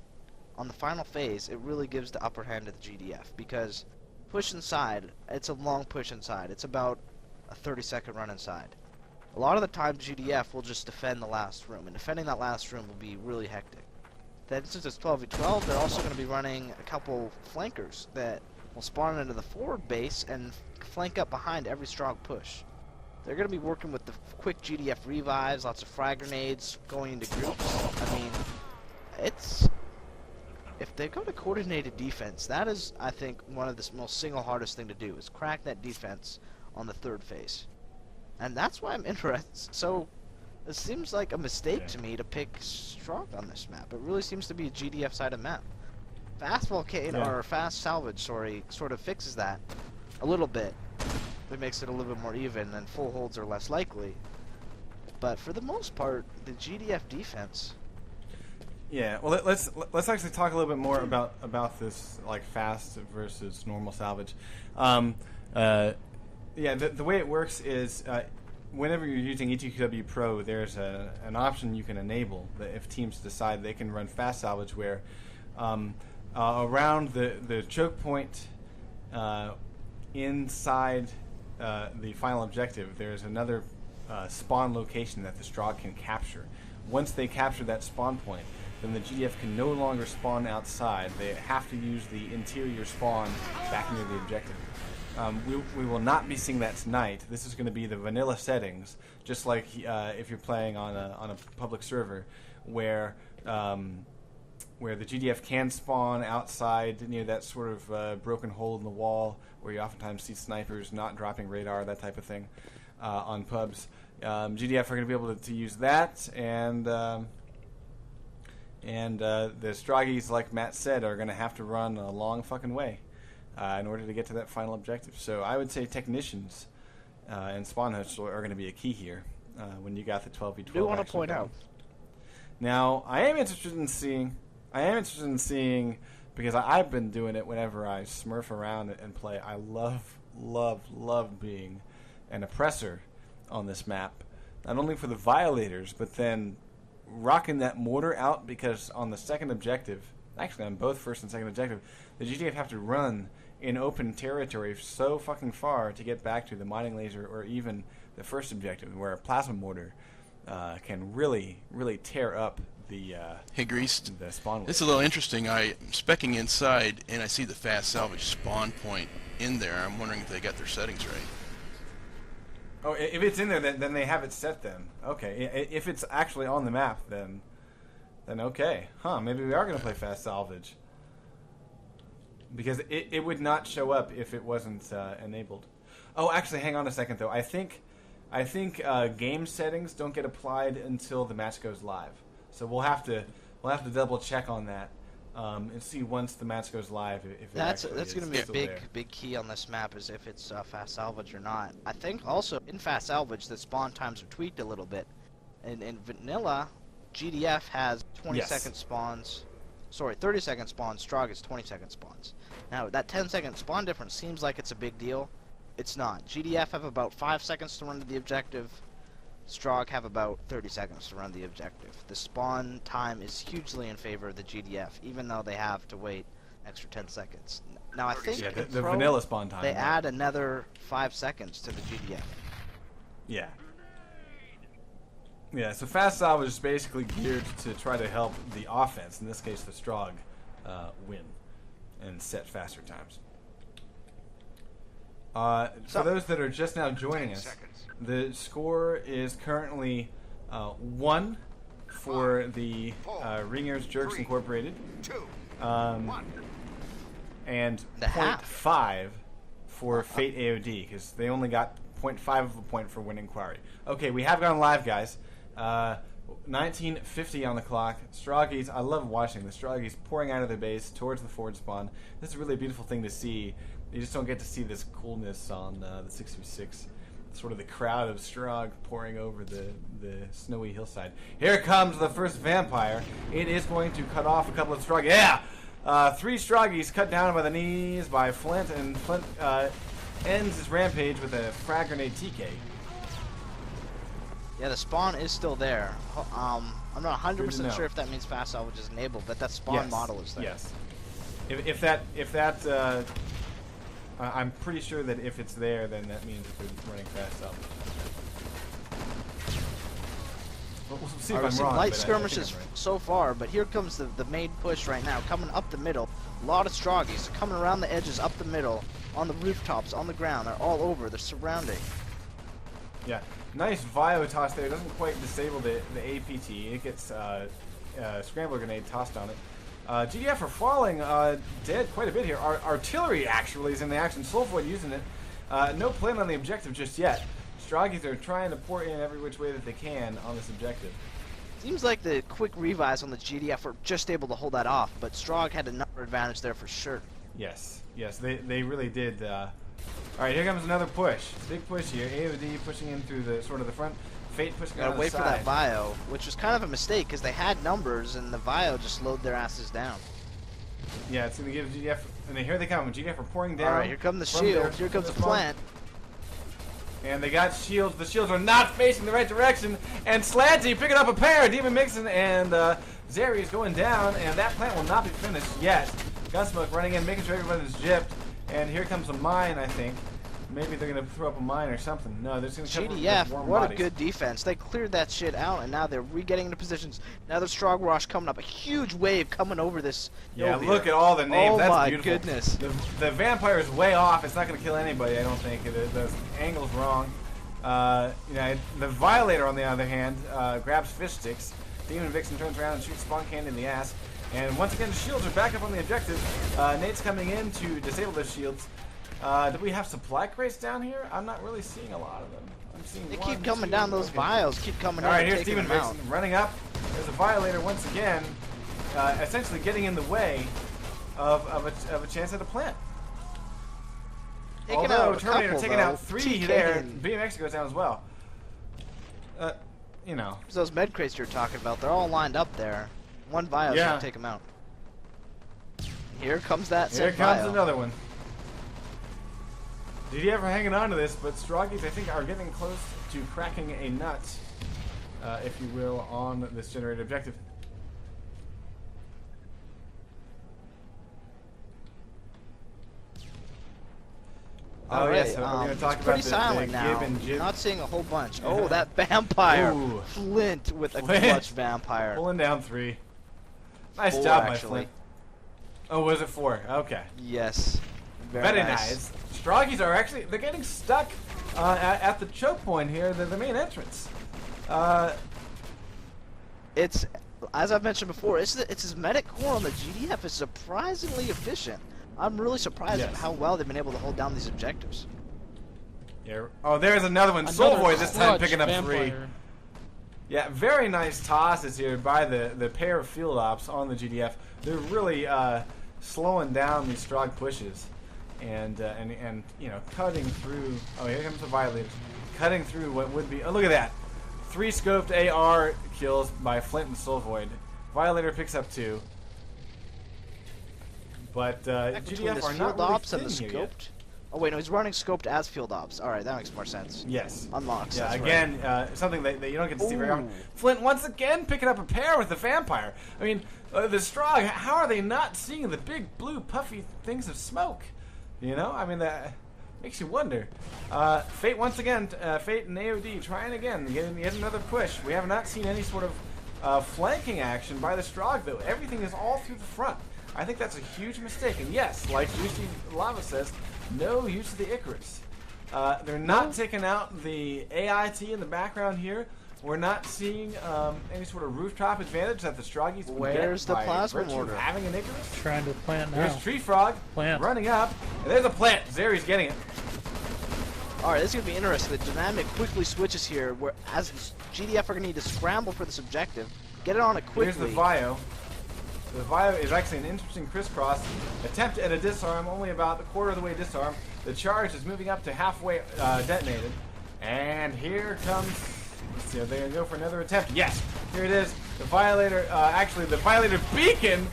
the final phase, it really gives the upper hand to the GDF, because push inside, it's a long push inside. It's about a 30-second run inside. A lot of the time, GDF will just defend the last room, and defending that last room will be really hectic. Then, since it's 12v12, they're also going to be running a couple flankers that will spawn into the forward base and flank up behind every strong push. They're going to be working with the quick GDF revives, lots of frag grenades, going into groups. I mean, if they go to coordinated defense, that is, I think, one of the most single hardest thing to do, is crack that defense on the third phase. And that's why I'm interested. So, it seems like a mistake to me to pick Strong on this map. It really seems to be a GDF side of map. Fast Volcano, or Fast Salvage, sort of fixes that a little bit. It makes it a little bit more even, and full holds are less likely. But for the most part, the GDF defense. Yeah, well, let's actually talk a little bit more about this, like, fast versus normal salvage. The way it works is whenever you're using ETTV Pro, there's an option you can enable that if teams decide they can run fast salvage, where around the choke point inside the final objective, there's another spawn location that the Strog can capture. Once they capture that spawn point, then the GDF can no longer spawn outside. They have to use the interior spawn back into the objective. We will not be seeing that tonight. This is going to be the vanilla settings, just like if you're playing on a public server, where the GDF can spawn outside near that sort of broken hole in the wall, where you oftentimes see snipers not dropping radar, that type of thing, on pubs. GDF are going to be able to use that, and the Stroggies, like Matt said, are going to have to run a long fucking way in order to get to that final objective. So I would say technicians and spawn hosts are going to be a key here when you got the 12v12. I do want to point out. Now, I am interested in seeing, because I've been doing it whenever I smurf around and play. I love being an oppressor on this map. Not only for the violators, but then rocking that mortar out, because on the second objective, actually on both first and second objective, the GDF have to run in open territory so fucking far to get back to the mining laser or even the first objective, where a plasma mortar can really tear up the Hey Grease, the spawn. It's a little interesting. I'm specking inside and I see the fast salvage spawn point in there. I'm wondering if they got their settings right. Oh, if it's in there, then they have it set then. Okay, if it's actually on the map, then okay. Maybe we are going to play fast salvage. Because it would not show up if it wasn't enabled. Oh, actually, hang on a second, though. I think I think game settings don't get applied until the match goes live. So we'll have to double check on that and see once the match goes live if that's going to be a big key on this map, is if it's fast salvage or not. I think also in fast salvage the spawn times are tweaked a little bit. In vanilla, GDF has 20-second spawns. Sorry, 30-second spawns. Strog is 20-second spawns. Now that 10-second spawn difference seems like it's a big deal. It's not. GDF have about 5 seconds to run to the objective. Strog have about 30 seconds to run the objective. The spawn time is hugely in favor of the GDF, even though they have to wait extra 10 seconds. Now I think the vanilla spawn time. They add another 5 seconds to the GDF. Yeah. Yeah, so fast salvage is basically geared to try to help the offense, in this case the Strog, win and set faster times. For those that are just now joining us, the score is currently 1 for the Ringers Jerks Incorporated, and 0.5 for Fate AOD, because they only got 0.5 of a point for Win Inquiry. Okay, we have gone live, guys. 19:50 on the clock. Stroggies, I love watching the Stroggies pouring out of the base towards the forward spawn. This is a really beautiful thing to see. You just don't get to see this coolness on the 6v6. Sort of the crowd of Strog pouring over the snowy hillside. Here comes the first vampire. It is going to cut off a couple of Stroggies. Yeah! 3 Stroggies cut down by the knees by Flint, and Flint ends his rampage with a frag grenade TK. Yeah, the spawn is still there. I'm not 100% sure if that means fast salvage is enabled, but that spawn model is there. Yes. If that I'm pretty sure that if it's there, then that means that they're running fast salvage. We'll see if I'm wrong. Light skirmishes so far, but here comes the main push right now, coming up the middle. A lot of Stroggies coming around the edges, up the middle, on the rooftops, on the ground. They're all over. They're surrounding. Yeah. Nice Vio toss there. It doesn't quite disable the APT. It gets Scrambler Grenade tossed on it. GDF are falling dead quite a bit here. Artillery actually is in the action. Soulvoid using it. No plan on the objective just yet. Stroggies are trying to pour in every which way that they can on this objective. Seems like the quick revives on the GDF were just able to hold that off, but Strog had a number advantage there for sure. Yes, they really did. Alright, here comes another push. Big push here. AOD pushing in through the sort of the front. Fate pushing on the side. Wait for that Vio, which was kind of a mistake because they had numbers and the Vio just slowed their asses down. Yeah, it's going to give GDF, and here they come. GDF are pouring down. Alright, here come the shields. Here comes the plant. And they got shields. The shields are not facing the right direction. And Slanty picking up a pair. Demon Mixon and Zeri is going down. And that plant will not be finished yet. Gunsmoke running in, making sure everybody's gypped. And here comes a mine, I think. Maybe they're going to throw up a mine or something. No, they're just going to cover GDF, warm what bodies. a good defense. They cleared that shit out, and now they're re-getting into positions. Now there's Strog Rush coming up. A huge wave coming over this. Yeah, look at all the names. Oh, that's my beautiful. goodness. The vampire is way off. It's not going to kill anybody, I don't think. The angle's wrong. You know, the Violator, on the other hand, grabs Fishstix. Demon Vixen turns around and shoots Spawn Candy in the ass. And once again, the shields are back up on the objective. Nate's coming in to disable those shields. Do we have supply crates down here? I'm not really seeing a lot of them. I'm seeing They one, keep coming two, down. Those vials keep coming All right, in. here's Demon Vixen running up. There's a Violator once again, essentially getting in the way of a chance at a plant. Although Terminator taking out 3 there, BMX goes down as well. You know. Those med crates you're talking about, they're all lined up there. One Vio's gonna take them out. Here comes that Here comes another one. GDF are hanging on to this, but Stroggies, I think, are getting close to cracking a nut, if you will, on this generated objective. Oh, right, yes, so we're going to talk about silent the now. Gib and Jib. Not seeing a whole bunch. Oh, that vampire. Ooh. Flint with a clutch vampire. Pulling down 3. Nice 4, job, actually. my Flint. Oh, was it 4? Okay. Yes. Very nice. Stroggies are actually, they're getting stuck at the choke point here, the main entrance. It's, as I've mentioned before, it's his medic core on the GDF is surprisingly efficient. I'm really surprised at how well they've been able to hold down these objectives. Yeah. Oh, there's another one. Soulboy this time picking up vampire. 3. Yeah, very nice tosses here by the pair of field ops on the GDF. They're really slowing down these Strogg pushes, and you know, cutting through. Oh, here comes the Violators, cutting through what would be. Oh, look at that! 3 scoped AR kills by Flint and Soulvoid. Violator picks up 2. But GDF are not really ops and the sitting here yet. scoped. Oh wait, no, he's running scoped as field ops. All right, that makes more sense. Yes. Unlocks. Yeah, that's again, right. something that you don't get to see very often. Flint once again picking up a pair with the Vampire. I mean, the Strogg, how are they not seeing the big blue puffy things of smoke? You know, I mean, that makes you wonder. Fate once again, Fate and AOD trying again, getting yet another push. We have not seen any sort of flanking action by the Strogg, though. Everything is all through the front. I think that's a huge mistake. And yes, like Juicy Lava says, no use of the Icarus. They're not taking out the AIT in the background here. We're not seeing any sort of rooftop advantage that the Stroggies would Where's get the by plasma virtue of mortar? having an Icarus. Trying to plant now. There's Tree Frog running up. And there's a plant. Zeri's getting it. All right, this is gonna be interesting. The dynamic quickly switches here, where as GDF are gonna need to scramble for this objective, get it on it quickly. Here's the Vio. The Vio is actually an interesting crisscross attempt at a disarm, only about a quarter of the way disarm. The charge is moving up to halfway detonated. And here comes, let's see, are they going to go for another attempt? Yes, here it is. The Violator, actually the Violator beacon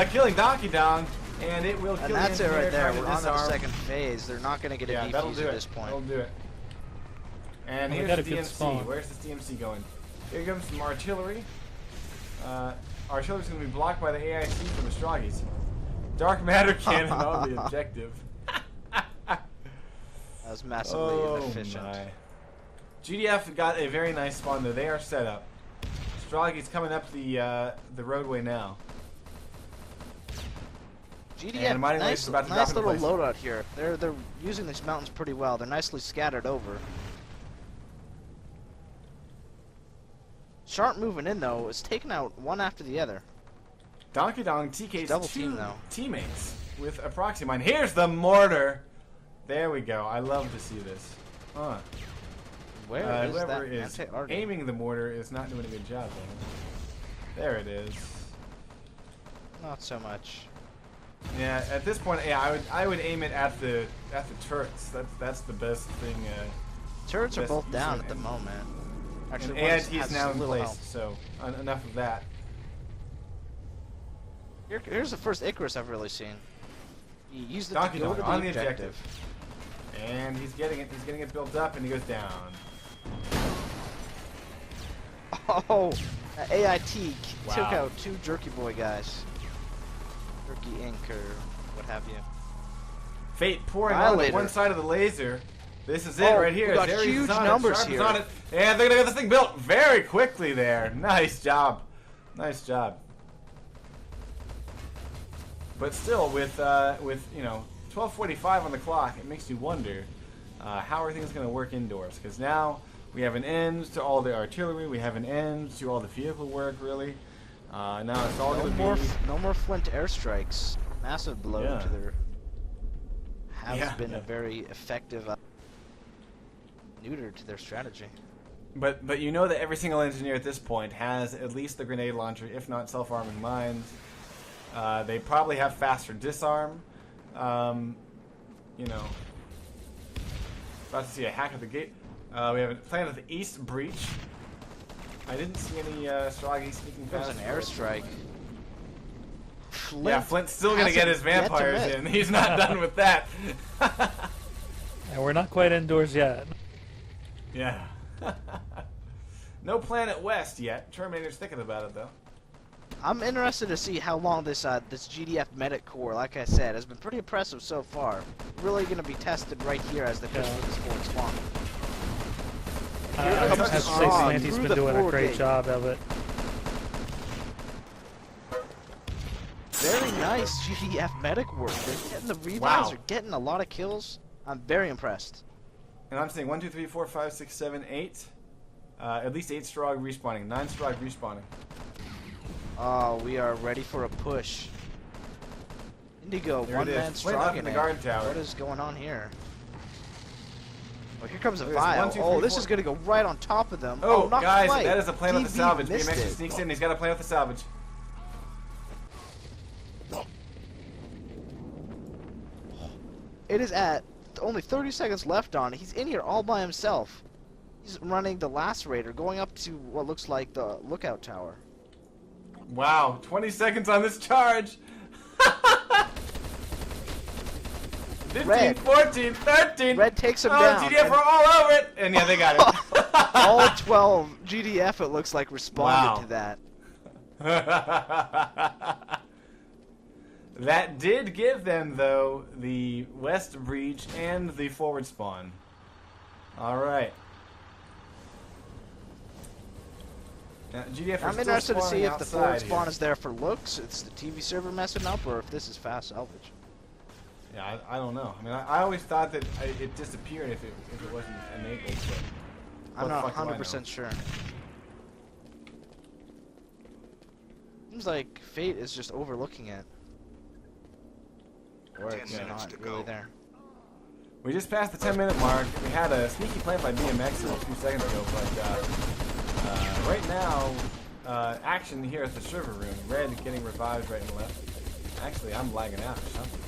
killing Donkey Dong. And it will kill And that's it right there. trying to We're on to the disarm. second phase. They're not gonna get a that'll defuse do at it. this point. That'll do it. And Well, we here's got the a good DMC. spawn. Where's this DMC going? Here comes some artillery. Artillery's going to be blocked by the AIC from the Stroggies. Dark matter cannon on the objective. That was massively inefficient. My. GDF got a very nice spawn though. They are set up. Stroggies coming up the roadway now. GDF, nice little loadout here. They're using these mountains pretty well. They're nicely scattered over. Sharp moving in though is taking out one after the other. Donkey Dong TK's double two team though. Teammates with a proxy mine. Here's the mortar. There we go. I love to see this. Huh. Where is whoever that is anti-arty? aiming the mortar is not doing a good job though. There it is. Not so much. Yeah, at this point, yeah, I would aim it at the turrets. That's the best thing. Turrets are best both down use at the of moment. And Actually, AIT one is now in little place, help. so enough of that. Here's the first Icarus I've really seen. He used it Donkey to go Dong to on the the objective. And he's getting it. He's getting it built up, and he goes down. Oh, AIT took Wow. out 2 Jerky Boy guys. Jerky Inc. or what have you. Fate pouring on Violator. one side of the laser. This is it Oh, right here. we got Zeres is huge on it, numbers Sharp is here. on it, and they're gonna get this thing built very quickly there. Nice job. Nice job. But still, with you know 12:45 on the clock, it makes you wonder how are things going to work indoors? Because now we have an end to all the artillery, we have an end to all the vehicle work. Really, now it's all going to be No more Flint airstrikes. Massive blow Yeah. to their. Has Yeah. been a very effective neuter to their strategy. But you know that every single engineer at this point has at least the grenade launcher, if not self-arming mines. They probably have faster disarm. You know, about to see a hack at the gate. We have a plan at the east breach. I didn't see any Stroggies sneaking There's past. an airstrike. Yeah, Flint's still gonna get his vampires in. He's not done with that. And we're not quite indoors yet. Yeah. No Planet West yet. Terminator's thinking about it though. I'm interested to see how long this this GDF medic core, like I said, has been pretty impressive so far. Really going to be tested right here as they push for this forward spawn. Here I comes have the to say Strogg Slanty's through been the doing a forward great gate. job of it. Very nice GDF medic work. They're getting the rebounds. Wow. They're getting a lot of kills. I'm very impressed. And I'm saying 1, 2, 3, 4, 5, 6, 7, 8. At least 8 Strogg respawning. 9 Strogg respawning. Oh, we are ready for a push. Indigo, There it one is. man Flint up Strogg in the guard tower. What is going on here? Oh, here comes a There's vial. 1, 2, 3, Oh, this 4. is gonna go right on top of them. Oh, not guys, quite. that is a plan with the DV salvage. missed BMX it. sneaks in. He's got a plan with the salvage. It is at only 30 seconds left on. He's in here all by himself. He's running the lacerator, going up to what looks like the lookout tower. Wow, 20 seconds on this charge. 15, Red. 14, 13. Red takes him oh, down. GDF and are all over it. And yeah, they got it. all 12 GDF, it looks like, responded to that. That did give them, though, the west breach and the forward spawn. All right. Now, GDF are I'm still interested to see spawning if the forward outside spawn here. is there for looks, it's the TV server messing up, or if this is fast salvage. Yeah, I don't know. I mean, I always thought that it disappeared if it wasn't enabled. But I'm what the not fuck do I know? 100% sure. Seems like Fate is just overlooking it. Or 10 it's minutes not to really go. there. We just passed the 10-minute mark. We had a sneaky plant by BMX a few seconds ago, but right now, action here at the server room. Red getting revived right and left. Actually, I'm lagging out or something.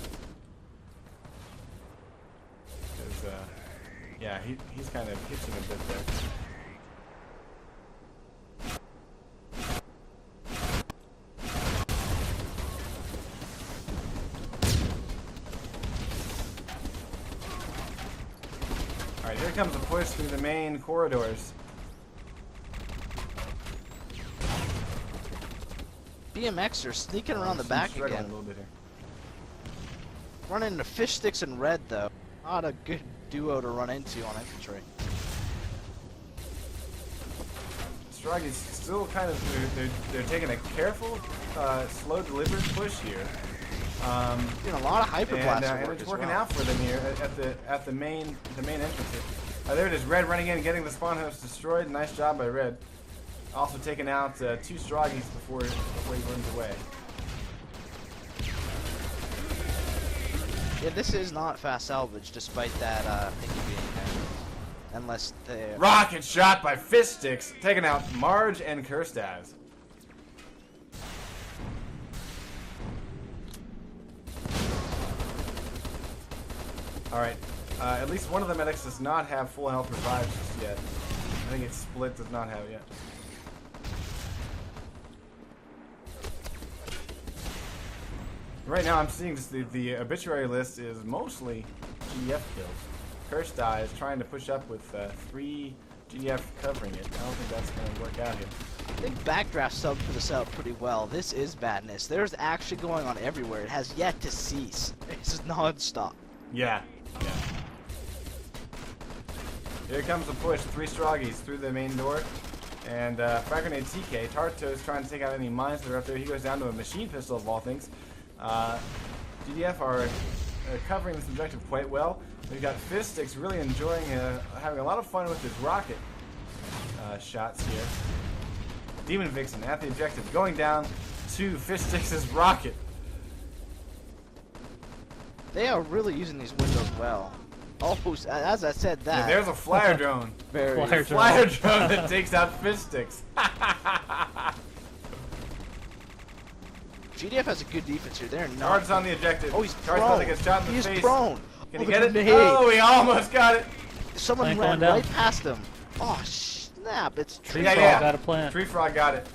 Because, yeah, he's kind of hitching a bit there. Alright, here comes a push through the main corridors. BMX are sneaking around the back Struggling again. a little bit here. Running into Fishstix and Red, though. Not a good duo to run into on infantry. Stroggy's still kind of, they're taking a careful, slow deliberate push here. Doing a lot of hyperblaster and work it's as working well. out for them here at the main entrance here. There it is, Red running in, getting the spawn host destroyed. Nice job by Red. Also taking out 2 Stroggies before he runs away. Yeah, this is not fast salvage, despite that thingy being there. Unless they... Rocket shot by Fishstix, taking out Marge and Kerstaz. Alright, at least one of the medics does not have full health revives just yet. I think it's split, does not have it yet. Right now I'm seeing just the obituary list is mostly GDF kills. Kerstaz is trying to push up with 3 GDF covering it. I don't think that's going to work out here. I think Backdraft subbed for this out pretty well. This is badness. There's action going on everywhere. It has yet to cease. It's non-stop. Yeah, yeah. Here comes the push. 3 Stroggies through the main door. And frag grenade TK. Tarto is trying to take out any mines that are up there. He goes down to a machine pistol of all things. GDF are covering this objective quite well. We've got Fishstix really enjoying, having a lot of fun with his rocket shots here. Demon Vixen at the objective, going down to Fishstix's rocket. They are really using these windows well. Oh, as I said that. Yeah, there's a flyer drone. Flyer drone that takes out Fishstix. GDF has a good defense here. They're not. Charge on the objective. Oh, he's Charge about to prone. get shot in the He's face. prone. Can he Look get at it? the nade. Oh, he almost got it. Someone Plant ran going down. right past him. Oh, snap. It's Tree Yeah, Frog. yeah. Got a plant. Tree Frog got it.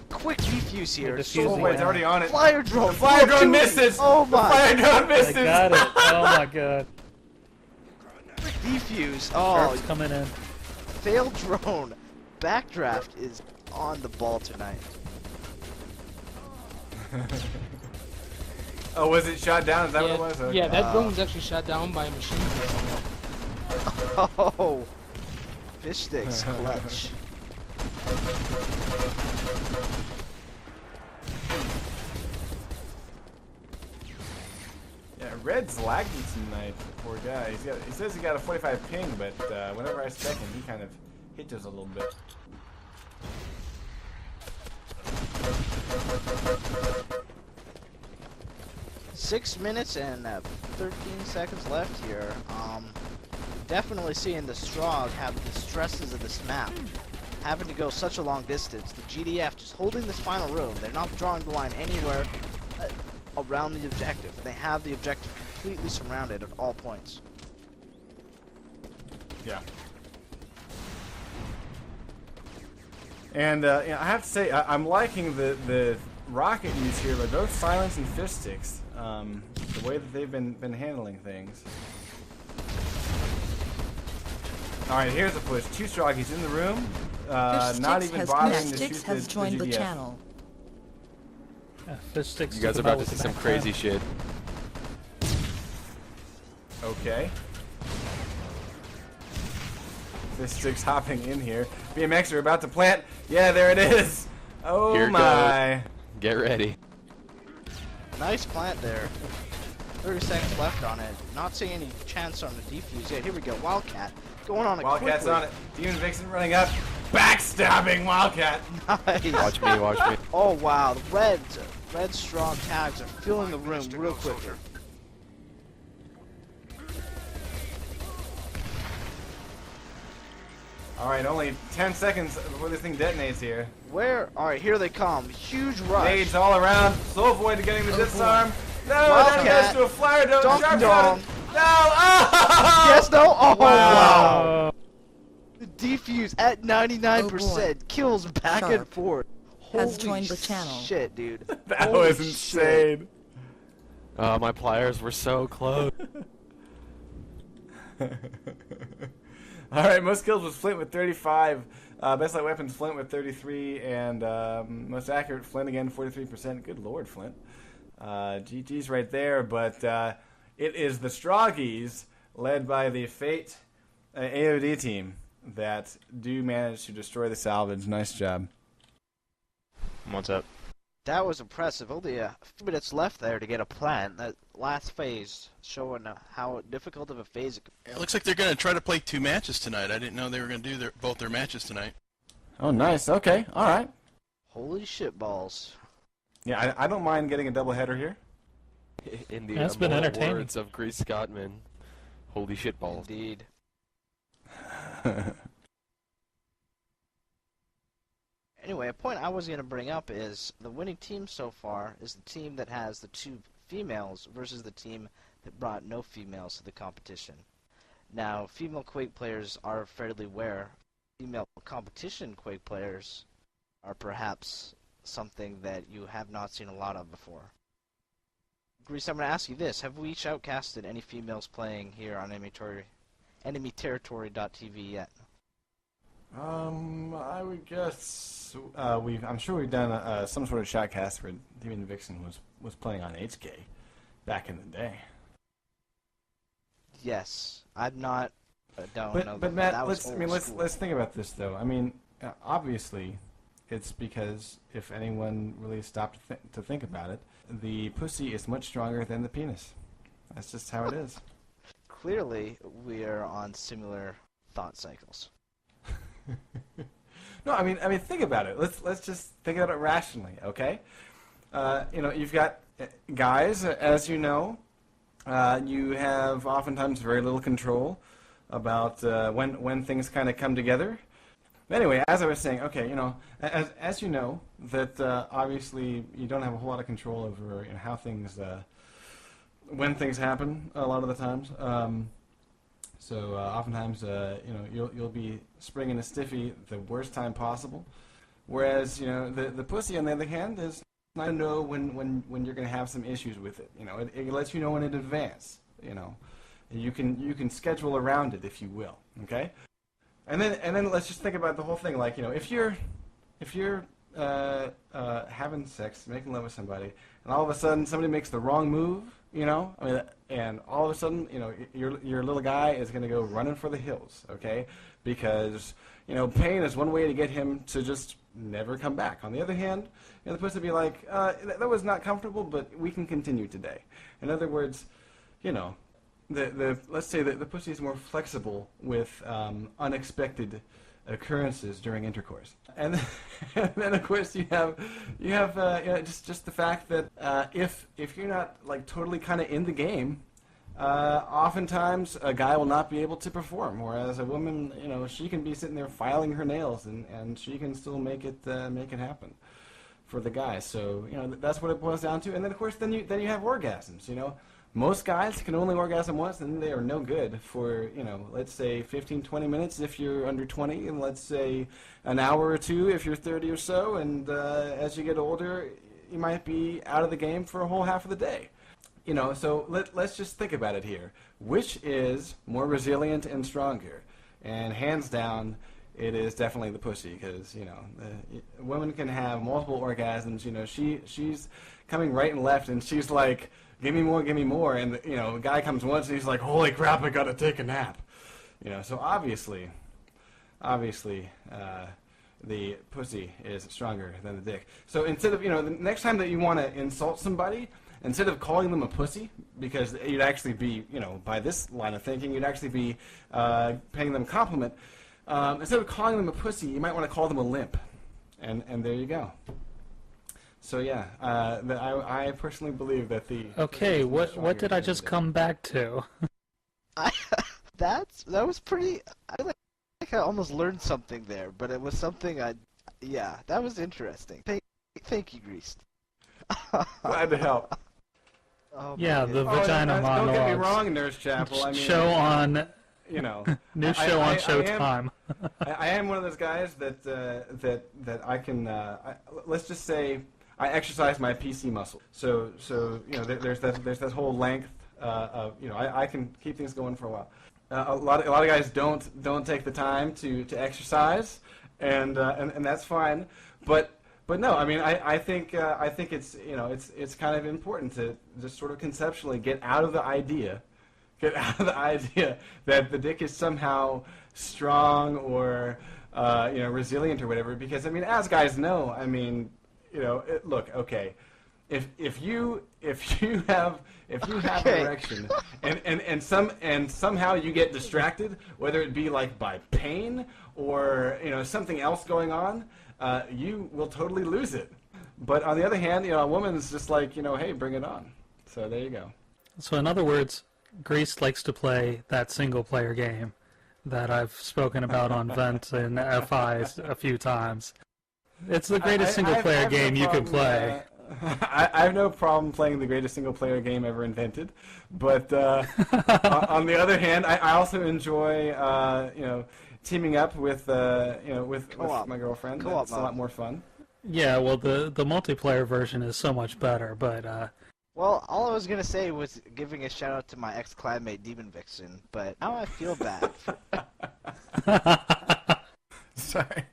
Quick defuse here. They're So Oh, defusing wait, it's now. already on it. Flyer drone. The flyer drone 4-2. misses. Oh, The my. flyer drone I misses. got it. Oh my god. Quick defuse. Oh, Sharp's coming in. failed drone. Backdraft is on the ball tonight. Oh, was it shot down? Is that Yeah, what it was? Okay. yeah, that drone was actually shot down by a machine gun. Oh, Fishstix clutch. Yeah, Red's lagging tonight, poor guy. He says he got a 45 ping, but whenever I spec him, he kind of hitches a little bit. 6 minutes and 13 seconds left here. Definitely seeing the Strog have the stresses of this map. Having to go such a long distance. The GDF just holding this final room. They're not drawing the line anywhere around the objective. They have the objective completely surrounded at all points. Yeah. And you know, I have to say, I'm liking the rocket use here, but both Silence and Fishstix, the way that they've been handling things. All right, here's a push. 2 Stroggies in the room, not even bothering to shoot has joined the channel. Fishstix. You guys are about to see some crazy shit. Okay. Fishstix hopping in here. BMX are about to plant. Yeah, there it is. Oh Here my. goes. Get ready. Nice plant there. 30 seconds left on it. Not seeing any chance on the defuse yet. Here we go. Wildcat going on it Wildcat's quickly. on it. Demon Vixen running up. Backstabbing Wildcat. Nice. Watch me, watch me. Oh wow, the red strong tags are filling the room real quickly. Alright, only 10 seconds before this thing detonates here. Where? Alright, here they come. Huge rush. Nades all around. Slow Void getting the disarm. No, Wildcat. that goes to a flyer dome. Dunk Sharp dome. shot. No! Oh! Yes, no? Oh, Wow. The defuse at 99% kills back Sharp and forth. has Holy joined the channel. Shit, dude. That Holy was insane. My pliers were so close. Alright, most kills was Flint with 35. Best light weapons, Flint with 33. And most accurate, Flint again, 43%. Good lord, Flint. GG's right there. But it is the Stroggies, led by the Fate AOD team, that do manage to destroy the salvage. Nice job. What's up? That was impressive. Only a few minutes left there to get a plant. That last phase showing how difficult of a phase it could be. It looks like they're going to try to play 2 matches tonight. I didn't know they were going to do both their matches tonight. Oh, nice. Okay. All right. Holy shit balls. Yeah, I don't mind getting a doubleheader here. In the That's been immortal entertaining. words of GreasedScotsman, holy shit balls. Indeed. Anyway, a point I was going to bring up is the winning team so far is the team that has the 2 females versus the team that brought no females to the competition. Now, female Quake players are fairly rare. Female competition Quake players are perhaps something that you have not seen a lot of before. Grease, I'm going to ask you this. Have we shoutcasted any females playing here on Enemy Territory.tv yet? I would guess I'm sure we've done some sort of shoutcast where Demon Vixen was playing on HK back in the day. Yes, I'm not. Don't know. But Matt, that was let's think about this though. I mean, obviously, it's because if anyone really stopped to think about it, the pussy is much stronger than the penis. That's just how it is. Clearly, we are on similar thought cycles. No, I mean, think about it. Let's just think about it rationally, okay? You know, you've got guys, as you know, you have oftentimes very little control about when things kind of come together. But anyway, as I was saying, okay, you know, as you know, that obviously you don't have a whole lot of control over how things, when things happen a lot of the times. So oftentimes, you know, you'll be springing a stiffy the worst time possible, whereas you know the pussy on the other hand is not to know when you're going to have some issues with it. You know, it lets you know in advance. You know, and you can schedule around it if you will. Okay, and then let's just think about the whole thing. Like, you know, if you're having sex, making love with somebody, and all of a sudden somebody makes the wrong move. You know, I mean, and all of a sudden, you know, your little guy is going to go running for the hills, okay? Because, you know, pain is one way to get him to just never come back. On the other hand, you know, the pussy be like, that was not comfortable, but we can continue today. In other words, you know, let's say that the pussy is more flexible with unexpected occurrences during intercourse. And then of course you have you know, just the fact that if you're not like totally kind of in the game, oftentimes a guy will not be able to perform, whereas a woman, you know, she can be sitting there filing her nails and she can still make it happen for the guy. So, you know, that's what it boils down to. And then of course then you have orgasms, you know. Most guys can only orgasm once, and they are no good for, you know, let's say 15-20 minutes if you're under 20, and let's say an hour or two if you're 30 or so, and as you get older, you might be out of the game for a whole half of the day. You know, so let's just think about it here. Which is more resilient and stronger? And hands down, it is definitely the pussy, because, you know, a woman can have multiple orgasms. You know, she's coming right and left, and she's like, give me more, and you know, the guy comes once and he's like, holy crap, I gotta take a nap. You know, so obviously, the pussy is stronger than the dick. So instead of, you know, the next time that you want to insult somebody, instead of calling them a pussy, because you'd actually be, you know, by this line of thinking, you'd actually be paying them a compliment. Instead of calling them a pussy, you might want to call them a limp, and there you go. So yeah, I personally believe that the... Okay, what did I just come back to? That was pretty... I feel like I almost learned something there, but it was something yeah, that was interesting. Thank you, Greased. Glad to help. Oh, yeah, the vagina monologues. Don't get me wrong, Nurse Chapel. I mean, show on... You know, new show on Showtime. I am one of those guys that I can. Let's just say I exercise my PC muscle. So you know, there's that whole length of, you know, I can keep things going for a while. A lot of guys don't take the time to exercise, and that's fine. But no, I mean, I think it's, you know, it's kind of important to just sort of conceptually get out of the idea that the dick is somehow strong or you know, resilient or whatever. Because I mean, as guys know, I mean, you know, look, okay, if you have an erection and somehow you get distracted, whether it be like by pain or, you know, something else going on, you will totally lose it. But on the other hand, you know, a woman's just like, you know, hey, bring it on. So there you go. So in other words, Grease likes to play that single-player game that I've spoken about on Vent and FIs a few times. It's the greatest single-player game you can play. I have no problem playing the greatest single-player game ever invented, but on the other hand, I also enjoy you know, teaming up with you know, with my girlfriend. It's a lot more fun. Yeah, well, the multiplayer version is so much better, but. Well, all I was gonna say was giving a shout out to my ex-clanmate Demon Vixen, but now I feel bad. Sorry.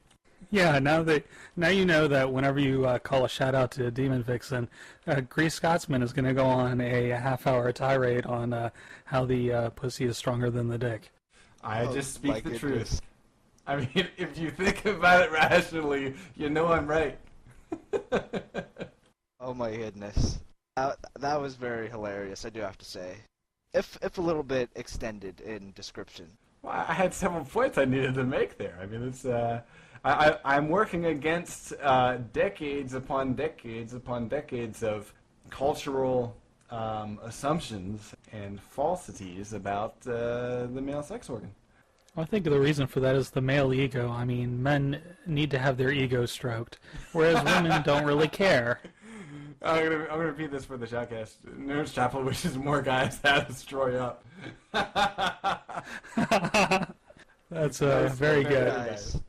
Yeah, now you know that whenever you call a shout out to Demon Vixen, GreasedScotsman is gonna go on a half-hour tirade on how the pussy is stronger than the dick. I just speak the truth. I mean, if you think about it rationally, you know I'm right. Oh my goodness. That was very hilarious, I do have to say. If a little bit extended in description. Well, I had several points I needed to make there. I mean, it's I'm working against decades upon decades upon decades of cultural assumptions and falsities about the male sex organ. I think the reason for that is the male ego. I mean, men need to have their ego stroked, whereas women don't really care. I'm gonna repeat this for the shoutcast. Nurse Chapel wishes more guys had a destroy up. That's very good. Nice.